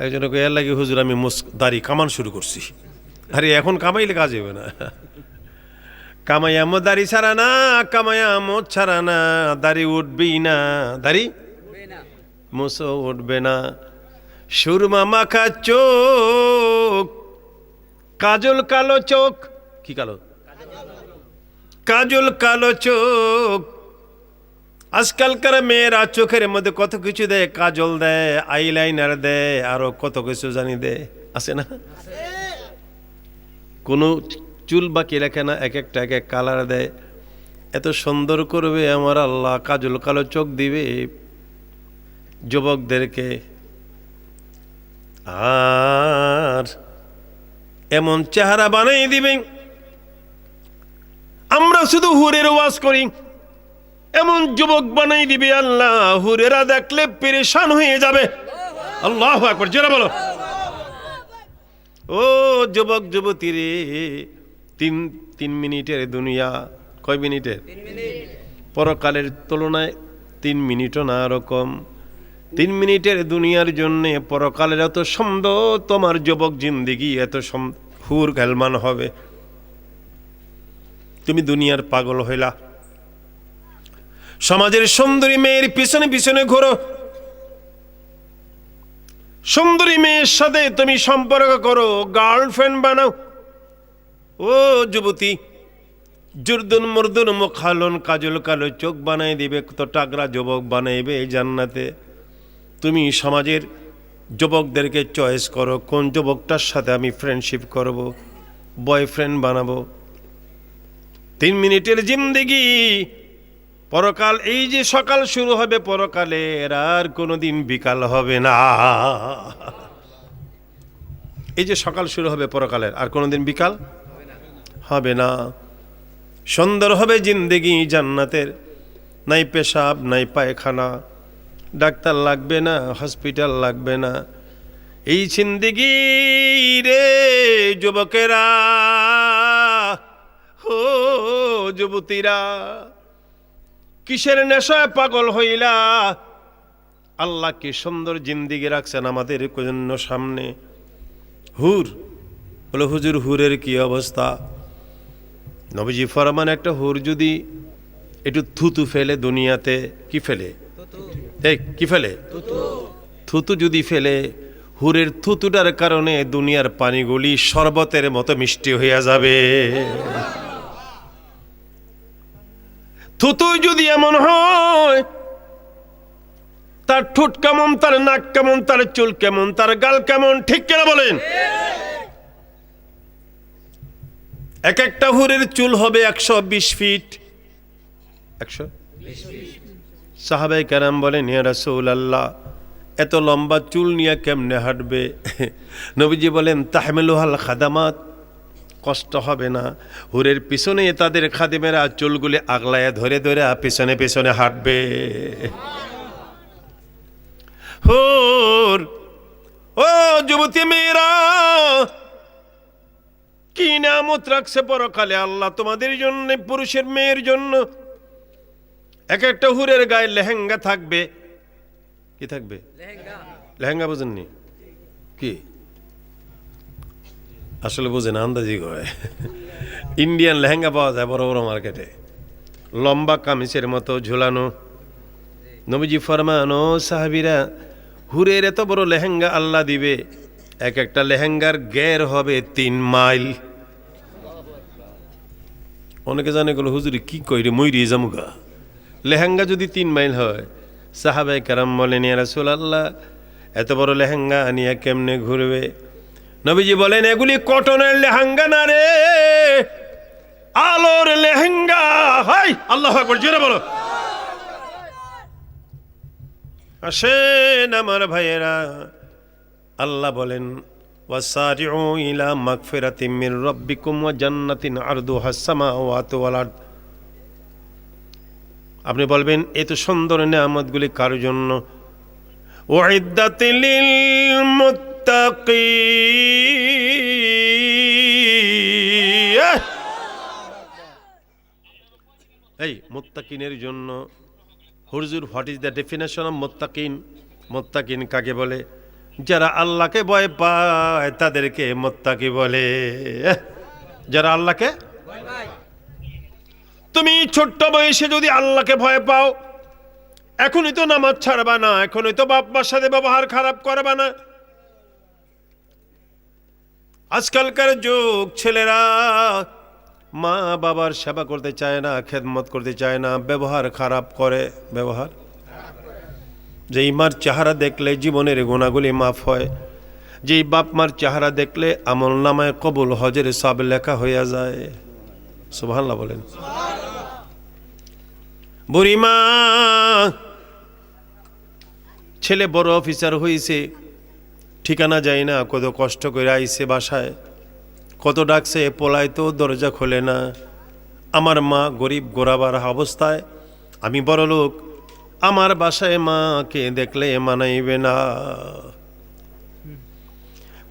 একজন এর লাগে, হুজুর আমি মোছ দাড়ি কামান শুরু করছি। আরে এখন কামাইলে কাজ হবে না। কামাইয়া মো দাড়ি ছাড়া না, কামাইয়া মোছ ছাড়া না, দাড়ি উঠবেই না, দাড়ি মোছও উঠবে না। সুরমা মাখা চোখ, কাজল কালো চোখ। কি কালো? কাজল কালো চোখ। আজকালকার মেয়েরা চোখের মধ্যে কত কিছু দেয়, কাজল দেয়, আইলাইনার দেয়, আরো কত কিছু জানি দেয়, আছে না? কোনো চুল বাকি রাখে না, এক একটা এক এক কালার দেয়। এত সুন্দর করবে আমার আল্লাহ, কাজল কালো চোখ দিবে যুবকদেরকে। আর এমন চেহারা বানাই দিবে, আমরা শুধু হুরের ওয়াজ করি, এমন যুবক বানাই দিবে আল্লাহ, হুরেরা দেখলে পেরেশান হয়ে যাবে। আল্লাহু আকবার, জোরে বলো। ও যুবক যুবতী রে, 3 মিনিটের দুনিয়া। কয় মিনিটের? পরকালের তুলনায় 3 মিনিটও না রকম। 3 মিনিটের দুনিয়ার জন্য পরকালের এত সুন্দর তোমার যুবক জিন্দেগি, এত হুর খেলমান হবে। তুমি দুনিয়ার পাগল হইলা, সমাজের সুন্দরী মেয়ের পিছনে পিছনে ঘোরো, সুন্দরী মেয়ের সাথে তুমি সম্পর্ক করো, গার্লফ্রেন্ড বানাও। ও যুবতী, জুরদুন মরদুন মুখালুন, কাজল কালো চোখ বানাই দিবে, কত টাগরা যুবক বানাইবে এই জান্নাতে। তুমি সমাজের যুবকদেরকে চয়েস করো, কোন যুবকটার সাথে আমি ফ্রেন্ডশিপ করব, বয়ফ্রেন্ড বানাবো। 3 মিনিটের জিন্দেগি, পরকাল। এই যে সকাল শুরু হবে পরকালের, আর কোনোদিন বিকাল হবে না। এই যে সকাল শুরু হবে পরকালের, আর কোনোদিন বিকাল হবে না। সুন্দর হবে জিন্দেগি জান্নাতের। নাই পেশাব, নাই পায়খানা, ডাক্তার লাগবে না, হসপিটাল লাগবে না। এই জিন্দেগি রে যুবকেরা, ও যুবতীরা, কিসের নেশায় পাগল হইলা? আল্লাহ কি সুন্দর জিন্দিগি রাখছেন আমাদের জন্য সামনে। হুর বলে, হুজুর হুরের কি অবস্থা? নবীজি ফরমান, একটা হুর যদি একটু থুতু ফেলে দুনিয়াতে, কি ফেলে? কি ফেলে? থুতু যদি ফেলে, হুরের থুতুটার কারণে দুনিয়ার পানিগুলি শরবতের মতো মিষ্টি হইয়া যাবে। থুতু যদি এমন হয়, তার ঠোঁট কেমন, তার নাক কেমন, তার চুল কেমন, তার গাল কেমন, ঠিক কেনা বলেন? এক একটা হুরের চুল হবে 120 ফিট। 120 ফিট। সাহাবায়ে কেরাম বলেন, ইয়া রাসূলুল্লাহ, এত লম্বা চুল নিয়ে কেমনে হাঁটবে? নবীজি বলেন, তাহমিলুহাল খাদামাত, কষ্ট হবে না। হুরের পিছনে তাদের খাদেমেরা চুলগুলি আগলায় ধরে ধরে পিছনে পিছনে হাঁটবে। হুর, ও যুবতী মেয়েরা, কি নিয়ামত রাখছে পরকালে আল্লাহ তোমাদের জন্য, পুরুষের মেয়ের জন্য। এক একটা হুরের গায়ে লেহেঙ্গা থাকবে। কি থাকবে? লেহেঙ্গা বুঝেননি কি? আসলে বুঝেন, আন্দাজি কয়। ইন্ডিয়ান লেহেঙ্গা পাওয়া যায় বড় বড় মার্কেটে, লম্বা কামিজের মতো ঝুলানো। নবীজি ফরমানো, সাহাবীরা, হুরের এত বড় লেহেঙ্গা আল্লাহ দিবে, এক একটা লেহেঙ্গার গের হবে 3 মাইল। অনেকে জানে গেল, হুজুরি কি কইরে মইরি জামুগা, লেহেঙ্গা যদি 3 মাইল হয়। সাহাবায়ে কেরাম বলেন, ইয়া রাসূলুল্লাহ, এত বড় লেহেঙ্গা আনিয়া কেমনে ঘুরবে? নবীজি বলেন, এগুলি কটনের লেহেঙ্গা না রে, আলোর লেহেঙ্গা। হাই আল্লাহু আকবার, জোরে বলো। আসেন আমার ভাইয়েরা, আল্লাহ বলেন, ওয়াসারিউ ইলা মাগফিরাতিম মির রাব্বিকুম ওয়া জান্নাতিন আরদুহাস সামাওয়াতু ওয়াল আরদ। আপনি বলবেন, এত সুন্দর নিয়ামতগুলি কার জন্য? উইদ্দাতিল লিল মুত্তাকিন, এই মুত্তাকিনের জন্য। হুজুর, what is the definition of মুত্তাকিন? মুত্তাকিন কাকে বলে? যারা আল্লাহকে ভয় পায় তাদেরকে মুত্তাকি বলে। যারা আল্লাহকে, তুমি ছোট্ট বয়সে যদি আল্লাহকে ভয় পাও, এখনই তো নামাজ ছাড়বা না, এখনই তো বাপ মার সাথে ব্যবহার খারাপ করবা না। আজকালকার যুগ, ছেলেরা মা বাবার সেবা করতে চায় না, খেদমত করতে চায় না, ব্যবহার খারাপ করে। ব্যবহার, যেই মার চেহারা দেখলে জীবনের গুণাগুলি মাফ হয়, যেই বাপ মার চেহারা দেখলে আমল নামায় কবুল হজের সব লেখা হইয়া যায়। সুবহানাল্লাহ বলেন। বুড়িমা, ছেলে বড় অফিসার হয়েছে, ঠিকানা যায় না, কত কষ্ট করে আইছে বাসায়, কত ডাকছে, পোলায় তো দরজা খোলে না। আমার মা গরিব গোরাবার অবস্থায়, আমি বড় লোক, আমার বাসায় মাকে দেখলে মানাইবে না।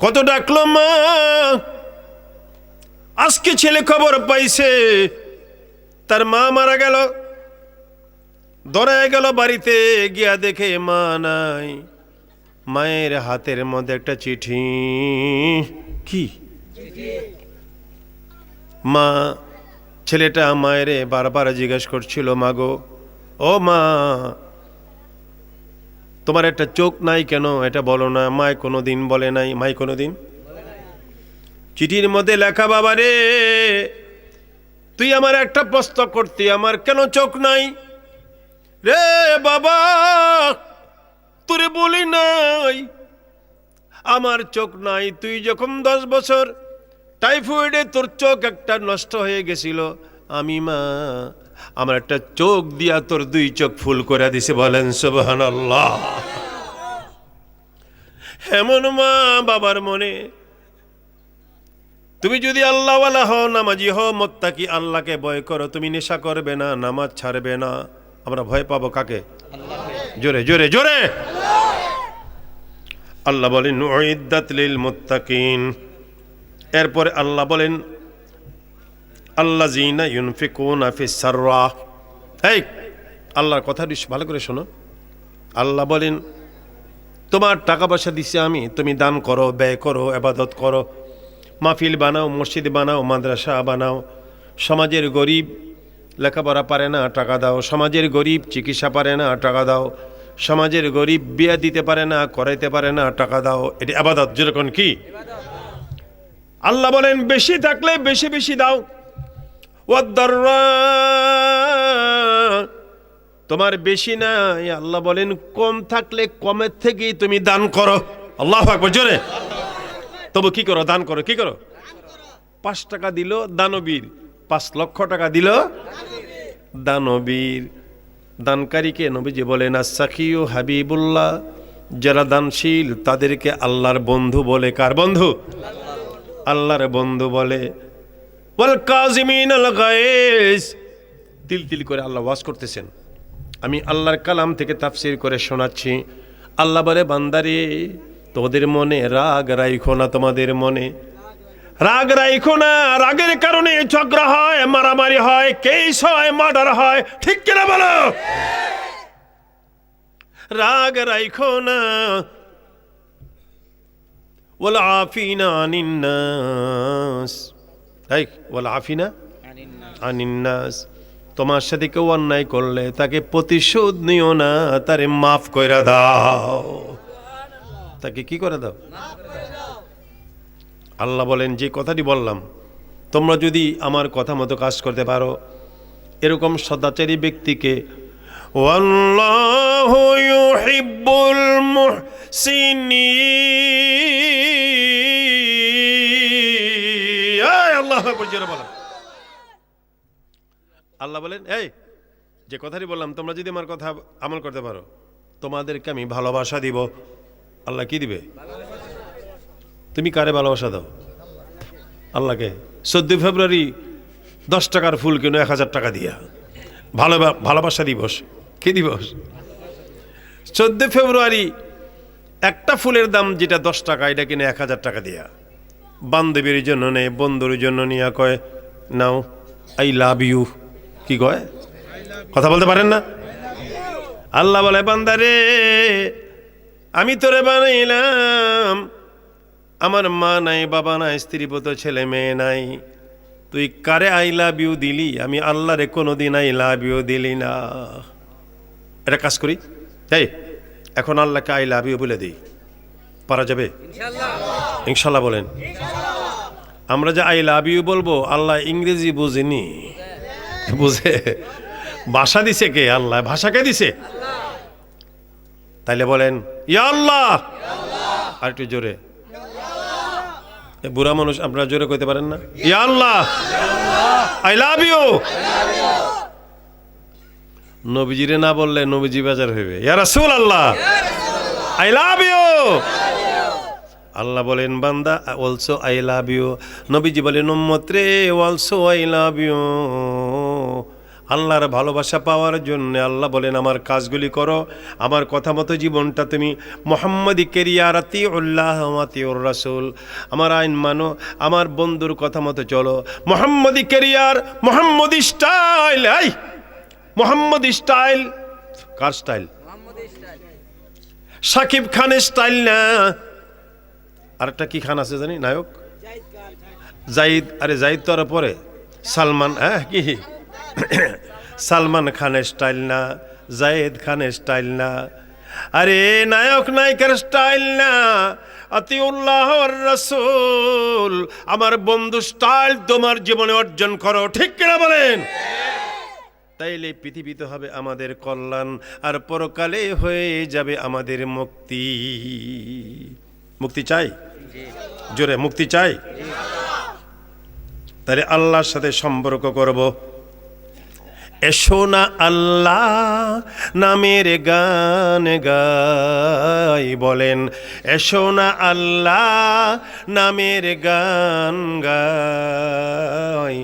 কত ডাকলো মা, আজকে ছেলে খবর পাইছে তার মা মারা গেল। দৌড়ায় গেল বাড়িতে, গিয়া দেখে মা নাই। মায়ের হাতের মধ্যে একটা চিঠি। কি? মা, ছেলেটা মায়ের বারবার জিজ্ঞেস করছিল, মাগো, ও মা, তোমার একটা চোখ নাই কেন, এটা বলো না। মায় কোনোদিন বলে নাই, মাই কোনোদিন। চিঠির মধ্যে লেখা, বাবা রে, তুই আমার একটা প্রশ্ন করতি, আমার কেন চোখ নাই রে বাবা? তোরে বলি নাই আমার চোখ নাই? তুই যখন 10 বছর টাইফয়েডে তোর চোখ একটা নষ্ট হয়ে গেছিল, আমি মা আমার একটা চোখ দিয়া তোর 2 চোখ ফুল করে দিছে। বলেন সুবহানাল্লাহ। এমন মা বাবার মনে। তুমি যদি আল্লাহওয়ালা হও, নামাজি হও, মুত্তাকি, আল্লাহকে ভয় করো, তুমি নেশা করবে না, নামাজ ছাড়বে না। আমরা ভয় পাবো কাকে? জোরে জোরে জোরে। আল্লাহ বলেন, উইদ্দাত লিল মুত্তাকিন। এরপরে আল্লাহ বলেন, আল্লাযীনা ইউনফিকুনা ফিস সাররা। এই আল্লাহর কথা ভালো করে শোনো। আল্লাহ বলেন, তোমার টাকা পয়সা দিছি আমি, তুমি দান করো, ব্যয় করো, ইবাদত করো, মাহফিল বানাও, মসজিদ বানাও, মাদ্রাসা বানাও। সমাজের গরিব লেখাপড়া পারে না, টাকা দাও। সমাজের গরিব চিকিৎসা পারে না, টাকা দাও। সমাজের গরিব বিয়ে দিতে পারে না, করাইতে পারে না, টাকা দাও। এটি ইবাদত। যেরকম কি আল্লাহ বলেন, বেশি থাকলে বেশি বেশি দাও। ওয়াদ-দাররা, তোমার বেশি নাই, আল্লাহ বলেন কম থাকলে কমের থেকেই তুমি দান করো। আল্লাহু আকবার, জোরে। তবু কি করো? দান করো। কি করো? 5 টাকা দিল দানবীর, 5 লক্ষ টাকা দিল দানবীর। দানকারীকে নবীজি বলেন আস-সাখিয়ু হাবিবুল্লাহ, যারা দানশীল তাদেরকে আল্লাহর বন্ধু বলে। কার বন্ধু? আল্লাহর বন্ধু বলে। ওয়াল কাযিমিনাল গায়জ, তিল তিল করে আল্লাহ ওয়াজ করতেছেন, আমি আল্লাহর কালাম থেকে তাফসীর করে শোনাচ্ছি। আল্লাহ বলে, বান্দারে তোদের মনে রাগ রাইখো না, তোমাদের মনে রাগ রাইখো না। রাগের কারণে ঝগড়া হয়, মারামারি হয়, কেস হয়, মার্ডার হয়। ঠিক কিনা বলো? রাগ রাইখো না। ওয়াল আফিনা আনিন নাস, এই ওয়াল আফিনা আনিন নাস, তোমার সাথে কেউ অন্যায় করলে তাকে প্রতিশোধ নিও না, তারে মাফ কইরা দাও। তাকে কি করে দাও? আল্লাহ বলেন, যে কথাটি বললাম, তোমরা যদি আমার কথা মতো কাজ করতে পারো, এরকম সদাচারী ব্যক্তিকে ওয়াল্লাহু ইউহিব্বুল মুহসিনিন। আল্লাহু আকবার, জোরে বলেন। আল্লাহ বলেন, এই যে কথাটি বললাম, তোমরা যদি আমার কথা আমল করতে পারো, তোমাদেরকে আমি ভালোবাসা দিব। আল্লাহ কি দিবে? তুমি কারে ভালোবাসা দাও? আল্লাহকে। 14 ফেব্রুয়ারি 10 টাকার ফুল কিনো 1000 টাকা দিয়া। ভালোবাসা দিবস। কি দিবস? 14 ফেব্রুয়ারি একটা ফুলের দাম যেটা 10 টাকা, এটা কিনে 1000 টাকা দিয়া। বান্ধবীর জন্য নেই, বন্ধুর জন্য নিয়ে কয় নাও আই লাভ ইউ। কি কয়? কথা বলতে পারেন না? আল্লাহ বলে, বান্দারে আমি তোরে বানাইলাম, আমার মা নাই, বাবা নাই, স্ত্রী পুত্র ছেলে মেয়ে নাই, তুই কারে আই লাভ ইউ দিলি? আমি আল্লাহরে কোনোদিন আই লাভ ইউ দিলি না। এটা কাজ করি, এই এখন আল্লাহকে আই লাভ ইউ বলে দিই, পারা যাবে? ইনশাল্লাহ বলেন। আমরা যে আই লাভ ইউ বলবো, আল্লাহ ইংরেজি বুঝেনি, বুঝে? ভাষা দিছে কে? আল্লাহ। ভাষাকে দিছে? তাইলে বলেন ইয়া আল্লাহ। আর একটু জোরে। বুড়া মানুষ, আপনারা জোরে কইতে পারেন না? ইয়া আল্লাহ, আই লাভ ইউ। নবীজিরে না বললে নবীজি বেজার হইবে। ইয়া রাসূলুল্লাহ, আই লাভ ইউ। আল্লাহ বলেন, বান্দা অলসো আই লাভ ইউ। নবীজি বলেন, উম্মত রে অলসো আই লাভ ইউ। আল্লাহর ভালোবাসা পাওয়ার জন্য আল্লাহ বলেন, আমার কাজগুলি করো, আমার কথা মতো জীবনটা তুমি মুহাম্মদি কেরিয়ার আতিউল্লাহ ওয়া আতিউর রাসূল, আমার আইন মানো, আমার বন্ধুর কথা মতো চলো। মুহাম্মদি কেরিয়ার, মুহাম্মদি স্টাইল। এই মুহাম্মদি স্টাইল কার স্টাইল? সাকিব খানের স্টাইল না। আরেকটা কি খান আছে জানি, নায়ক জাহিদ। আরে জাহিদ তো আর পরে সালমান। হ্যাঁ, কি সালমান খানের স্টাইল না, জায়েদ খানের স্টাইল না, আরে নায়ক নায়িকার স্টাইল না, আতিউল্লাহ ওয়ার রাসূল, আমার বন্ধু স্টাইল তোমার জীবনে অর্জন করো। ঠিক কিনা বলেন? তাইলে পৃথিবীতে হবে আমাদের কল্যাণ, আর পরকালে হয়ে যাবে আমাদের মুক্তি। মুক্তি চাই? জোরে, মুক্তি চাই? তাহলে আল্লাহর সাথে সম্পর্ক করব। এসো না আল্লাহ নামের গান গাই, বলেন এসো না আল্লাহ নামের গান গাই,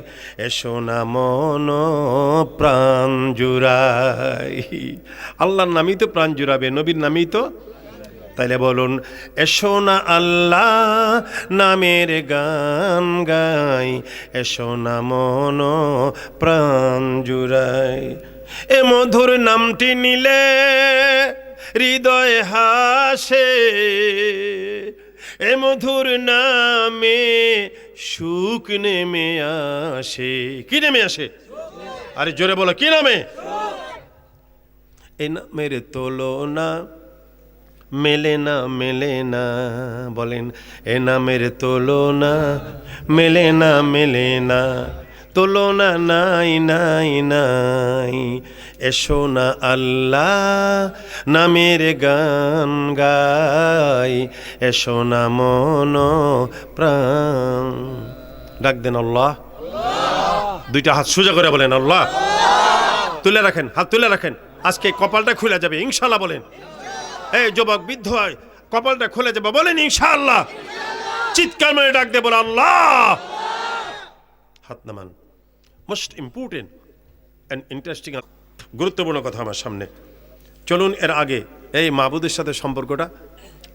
এসো না মন প্রাণ জুড়াই। আল্লাহর নামই তো প্রাণ জুড়াবে, নবীর নামই তো। তাইলে বলুন, এসো না আল্লাহ নামের গান গাই, এসো না মন প্রাণ জুড়াই। এ মধুর নামটি নিলে হৃদয় হাসে, এ মধুর নামে সুখ নেমে আসে। কি নেমে আসে? আরে জোরে বলো, কি নামে? এ নামের তুলনা মেলে না, মেলে না। বলেন, এ নামের তুলনা মেলে না, মেলে না। তুলনা নাই, নাই, নাই। এসো না আল্লাহ নামের গান গাই, এসো না মন প্রাণ। ডাক দেন আল্লাহ। দুইটা হাত সোজা করে বলেন আল্লাহ। তুলে রাখেন, হাত তুলে রাখেন। আজকে কপালটা খুলে যাবে ইনশাআল্লাহ। বলেন, এই যুবক বৃদ্ধ হয়, কপালটা খুলে যাবে। বলেন ইনশাআল্লাহ। চিৎকার মেরে ডাক দিয়ে বলে আল্লাহ। হাত নামান। মোস্ট ইম্পর্টেন্ট অ্যান্ড ইন্টারেস্টিং, গুরুত্বপূর্ণ কথা আমার সামনে। চলুন এর আগে এই মাবুদের সাথে সম্পর্কটা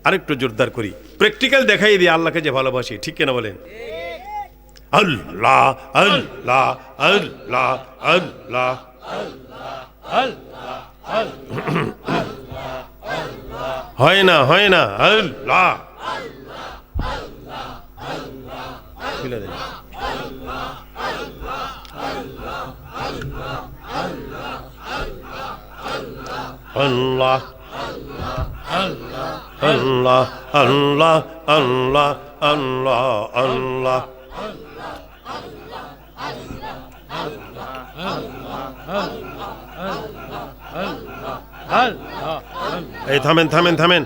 আরেকটু জোরদার করি, প্র্যাকটিক্যাল দেখাই দিই আল্লাহকে যে ভালোবাসি। ঠিক কিনা বলেন? আল্লাহ আল্লাহ আল্লাহ আল্লাহ। হয় না, হয় না। আল্লাহ খুলে দেন। আল্লাহ আল্লাহ আল্লাহ আল্লাহ আল্লাহ আল্লাহ। এই থামেন, থামেন, থামেন।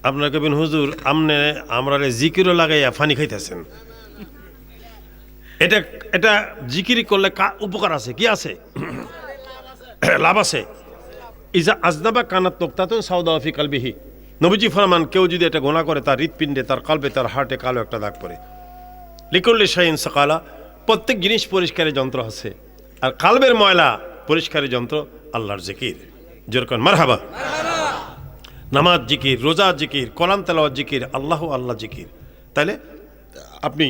আপনার কবেন হুজুর আমনে আমরা জিকিরও লাগাইয়া ফানি খাইতেছেন। এটা এটা জিকিরি করলে উপকার আছে, কি আছে? লাভ আছে। ইজা আজদাবা কানাত তোক্তাতুন সাউদা ফি কালবিহি। নবীজি ফরমান, কেউ যদি এটা গোনা করে তার হৃৎপিণ্ডে, তার কলবে, তার হার্টে কালো একটা দাগ পড়ে। লিকুল্লি শাইইন সাকালা। প্রত্যেক জিনিস পরিষ্কারের যন্ত্র আছে, আর কালবের ময়লা পরিষ্কারের যন্ত্র আল্লাহর জিকির। যেরকম মারহাবা, নামাজ জিকির, রোজা জিকির, কোরআন তেলাওয়াত জিকির, আল্লাহ আল্লাহ জিকির। তাইলে আপনি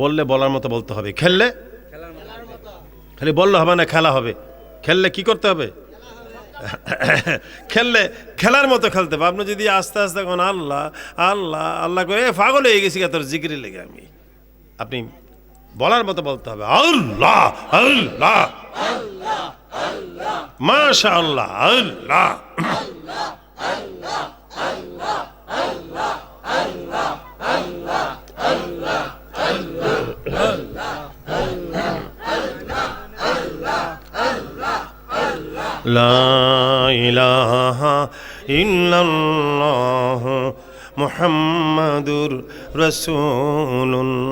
বললে বলার মতো বলতে হবে, খেললে খালি বললে হবে না, খেলা হবে। খেললে কি করতে হবে? খেললে খেলার মতো খেলতে হবে। আপনি যদি আস্তে আস্তে কোন আল্লাহ আল্লাহ আল্লাহ করে পাগল হয়ে গেছি তোর জিকিরে লেগে, আমি আপনি বলার মতো বলতে হবে আল্লাহ আল্লাহ মাশাআল্লাহ আল্লাহ। লা ইলাহা ইল্লাল্লাহ মুহাম্মাদুর রাসূলুল্লাহ।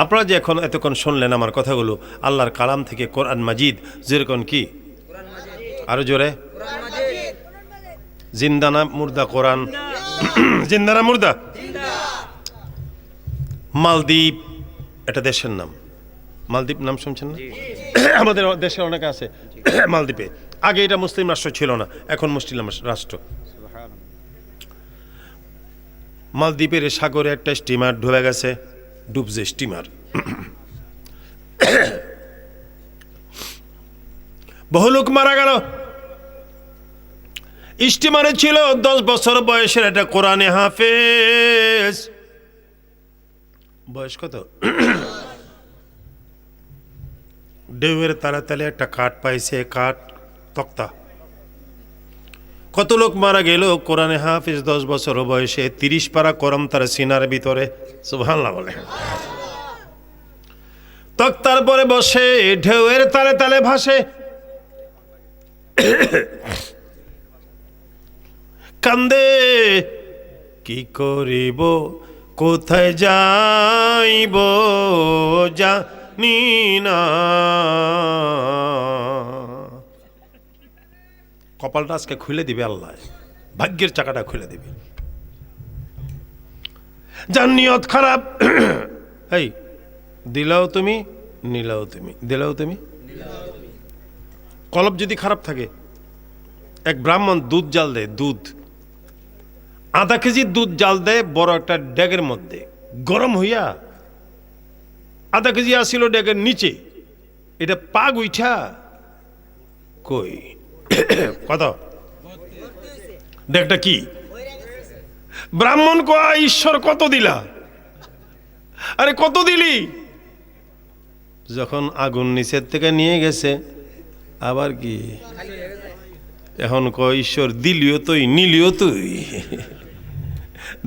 আপনারা যে এতক্ষণ শুনলেন আমার কথাগুলো আল্লাহর কালাম থেকে, কোরআন মাজিদ। যেরকম কি? আরো জোরে। জিন্দানা মুর্দা কোরআন? জিন্দানা মুর্দা? মালদ্বীপ এটা দেশের নাম। মালদ্বীপ নাম শুনছেন না? আমাদের দেশের অনেকে আছে মালদ্বীপে। আগে এটা মুসলিম রাষ্ট্র ছিল না, এখন মুসলিম রাষ্ট্র। মালদ্বীপের সাগরে একটা স্টিমার ডুবে গেছে, ডুবছে স্টিমার। বহু লোক মারা গেল। স্টিমারে ছিল 10 বছর বয়সের একটা কোরআনে হাফেজ। বয়স কত? ঢেউয়ের তালে একটা কাঠ পাইছে, কাঠ তক্তা। কত লোক মারা গেল। কোরআনে হাফিজ 10 বছর বয়সে 30 পারা করম তার সিনার ভিতরে। সুবহানাল্লাহ বলে। তক্তার পরে বসে ঢেউয়ের তালে ভাসে, কান্দে কি করিব, কোথায় যাইব জানি না। কপালটা আজকে খুলে দিবে আল্লাহ, ভাগ্যের চাকাটা খুলে দিবে। যার নিয়ত খারাপ, এই দিলাও তুমি, নিলাও তুমি, দিলাও তুমি। কলব যদি খারাপ থাকে, এক ব্রাহ্মণ দুধ জাল দেয়, দুধ আধা কেজি দুধ জাল দেয় বড় একটা ডেগের মধ্যে, গরম হইয়া আধা কেজি আসিল ডেগের নিচে, এটা পাগ উঠা কই কত ডেগটা কি? ব্রাহ্মণ কয় ঈশ্বর কত দিলা? আরে কত দিলি? যখন আগুন নিচের থেকে নিয়ে গেছে আবার কি এখন কয় ঈশ্বর দিলিও তুই নিলিও তুই,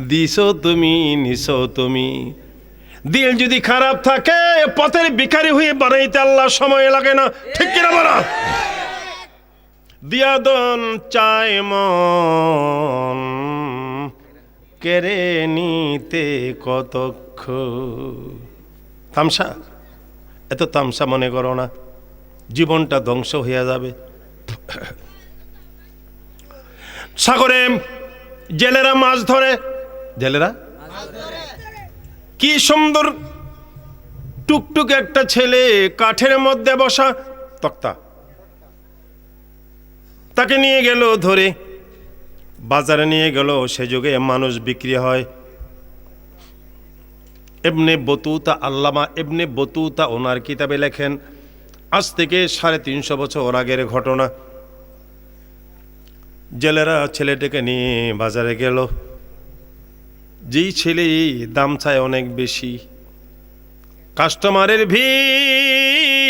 দিছো তুমি নিছো তুমি। দিল যদি খারাপ থাকে পথের ভিখারি হয়ে বানাইতে আল্লাহ সময় লাগে না, ঠিক কিনা বলো? দিয়াদন চায় মন কেড়ে নিতে কতক্ষ। তামসা, এত তামসা মনে করো না, জীবনটা ধ্বংস হয়ে যাবে। সাগরে জেলেরা মাছ ধরে, জেলেরা কি সুন্দর টুকটুক একটা ছেলে কাঠের মধ্যে বসা তক্তা, তাকে নিয়ে গেল ধরে বাজারে নিয়ে গেল, সে যুগে মানুষ বিক্রি হয়। ইবনে বতুতা, আল্লামা ইবনে বতুতা ওনার কিতাবে লেখেন, আজ থেকে 350 বছর আগের ঘটনা। জেলেরা ছেলেটাকে নিয়ে বাজারে গেল, যেই ছেলে দাম চায় অনেক বেশি, কাস্টমারের ভিড়,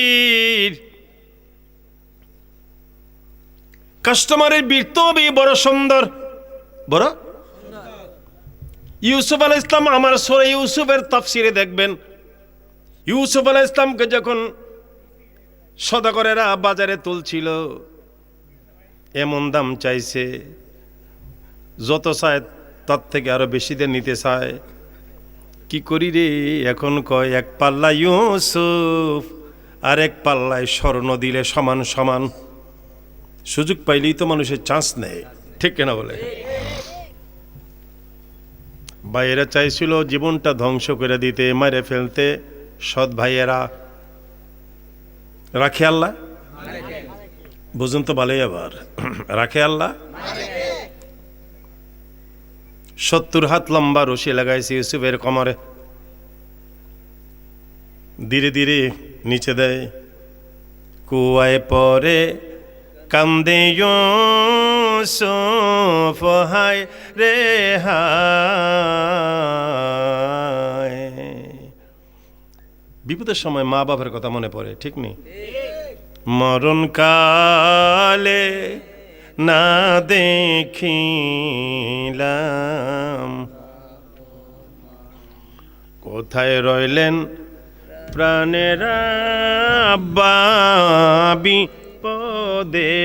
কাস্টমারের ভিড় তবে বড় সুন্দর, বড়। ইউসুফ আলাইহিস সালাম, আমার সূরা ইউসুফের তাফসিরে দেখবেন, ইউসুফ আলাইহিস সালামকে যখন সওদাগরেরা বাজারে তুলছিল, এমন দাম চাইছে, যত চায় তার থেকে আরো বেশি দিয়ে নিতে চায়। কি করি রে এখন? কয় এক পাল্লা ইউসুফ আর এক পাল্লায় স্বর্ণ দিলে সমান সমান। সুযোগ পাইলেই তো মানুষের চান্স নেয়, ঠিক কেনা বলে? ভাইয়েরা চাইছিল জীবনটা ধ্বংস করে দিতে, মেরে ফেলতে। সৎ ভাইয়েরা রাখে আল্লাহ, বুঝুন তো ভালোই, আবার রাখে আল্লাহ। 70 হাত লম্বা রশি লাগাইছে ইউসুফের কোমরে, ধীরে ধীরে নিচে দেয়। কুয়ায় পরে কান্দে ইউসুফ, হায় রে হায়। বিপদের সময় মা বাবার কথা মনে পড়ে, ঠিক নেই? মরণ কালে না দেখিলাম, কোথায় রইলেন প্রাণেরা বাবি পদে।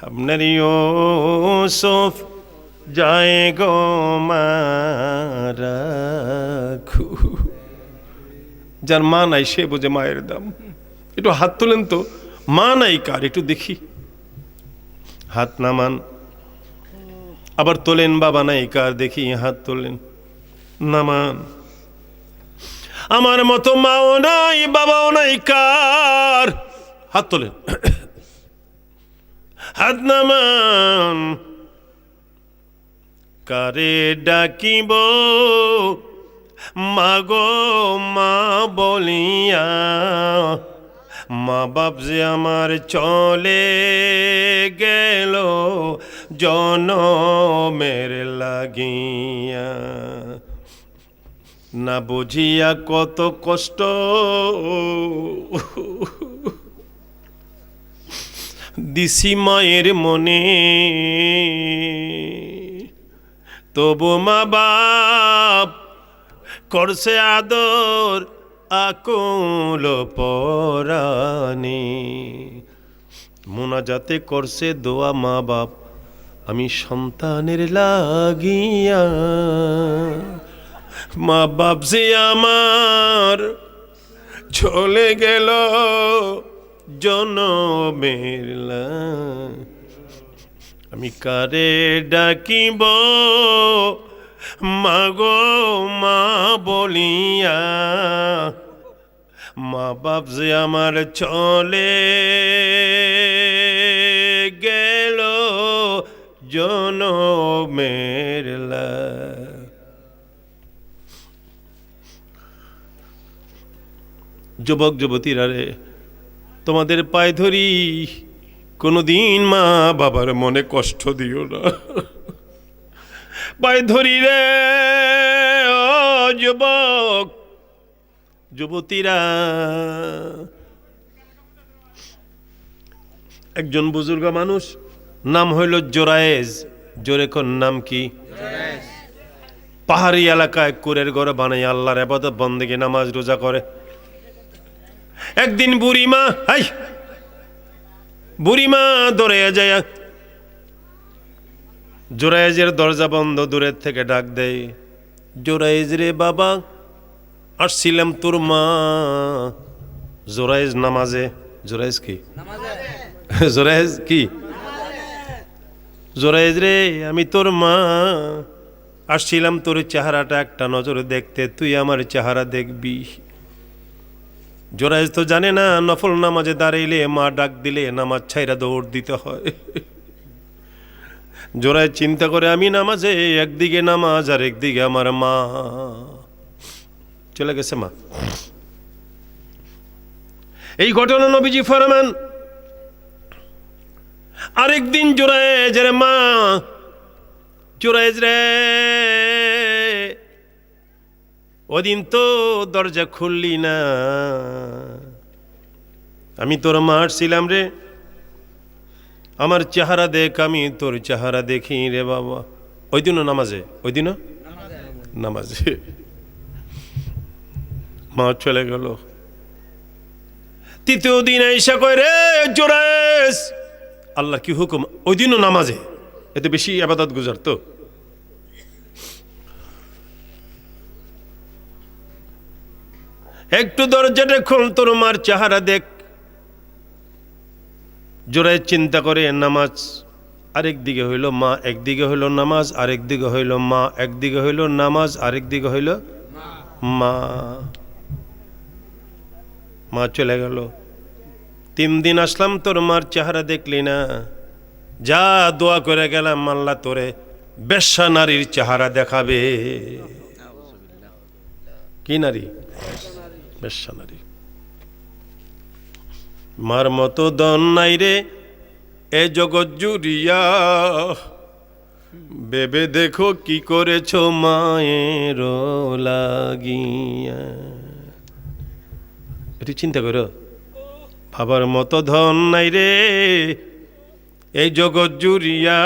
আপনার ইউসুফ যায় গো মারা, যার মা নাই সে বোঝে মায়ের দাম। একটু হাত তোলেন তো, মা নাই কার একটু দেখি, হাত নামান। আবার তোলেন, বাবা নাই কার দেখি, হাত তোলেন, নামান। আমার মতো মাও নাই বাবাও নাই কার, হাত তোলেন, হাত নামান। কারে ডাকিব মাগো মা বলিয়া, মা বাপ যে আমার চলে গেল জনমের লাগিয়া। না বুঝিয়া কত কষ্ট দিছি মায়ের মনে, তবু মা বাপ করছে আদর আকুল পরাণে। মুনাজাতে করছে দোয়া মা বাপ আমি সন্তানের লাগিয়া। মা বাপ যে আমার চলে গেল জনমের লাগিয়া। আমি কারে ডাকিব মাগো মা বলিয়া, মা বাপ যে আমার চলে জনমের লাভ। যুবক যুবতীরা রে, তোমাদের পায়ে ধরি, কোনোদিন মা বাবার মনে কষ্ট দিও না। পায়ে ধরি রে ও যুবক যুবতীরা। একজন বুজুর্গ মানুষ, নাম হইল জোরায়েজ। জোরে কোন নাম কি? পাহাড়ি এলাকায় কুরের ঘর বানাই আল্লাহর ইবাদত বন্দেগী নামাজ রোজা করে। একদিন বুড়িমা দৌড়ে যায়, জোরায়েজের দরজা বন্ধ, দূরের থেকে ডাক দেয়, জোরায়েজ রে বাবা, আসছিলাম তোর মা। জোরায়েজ নামাজে। জোরায়েজ কি? জোরায়েজ কি? জোরায়েজ রে, আমি তোর মা, আসছিলাম তোর চেহারাটা একটা নজর দেখতে, তুই আমার চেহারা দেখবি। জোরায়েজ তো জানে না নফল নামাজে দাঁড়াইলে মা ডাক দিলে নামাজ ছাইরা দৌড় দিতে হয়। জোরায়েজ চিন্তা করে, আমি নামাজে, একদিকে নামাজ আর একদিকে আমার মা। চলে গেছে মা। এই ঘটনা নবীজি ফরমান। আরেকদিন জোরায়েজের মা, জোরায়েজ রে, ওদিন তো দরজা খুললি না, আমি তোর মা আসছিলাম রে, আমার চেহারা দেখ, আমি তোর চেহারা দেখি রে বাবা। ওই দিনও নামাজে, ওই দিনও নামাজে। মা চলে গেল। তৃতীয় দিন আইসা কয়, রে জোরায়েজ, আল্লাহর কি হুকুম? ওই দিনও নামাজে, এতে বেশি ইবাদত গুজার তো। একটু দরজাটা খোল, তোর মার চেহারা দেখ। জোরায়েজ চিন্তা করে, নামাজ আরেক দিকে হইল মা, একদিকে হইল নামাজ, আরেক দিকে হইল মা, একদিকে হইল নামাজ, আরেক দিকে হইল মা। মা চলে গেল। 3 দিন আসলাম, তোর মার চেহারা দেখলি না, যা দোয়া করে গেলাম, আল্লাহ তোরে বেশ্যা নারীর চেহারা দেখাবে। কি নারী? বেশ্যা নারী। মার মতো দন নাই রে এ জগৎ জুড়িয়া, ভেবে দেখো কি করেছ মায়ের লাগিয়া। এটি চিন্তা করো, ভাবার মতো ধন নাই রে এই জগৎ জুড়িয়া,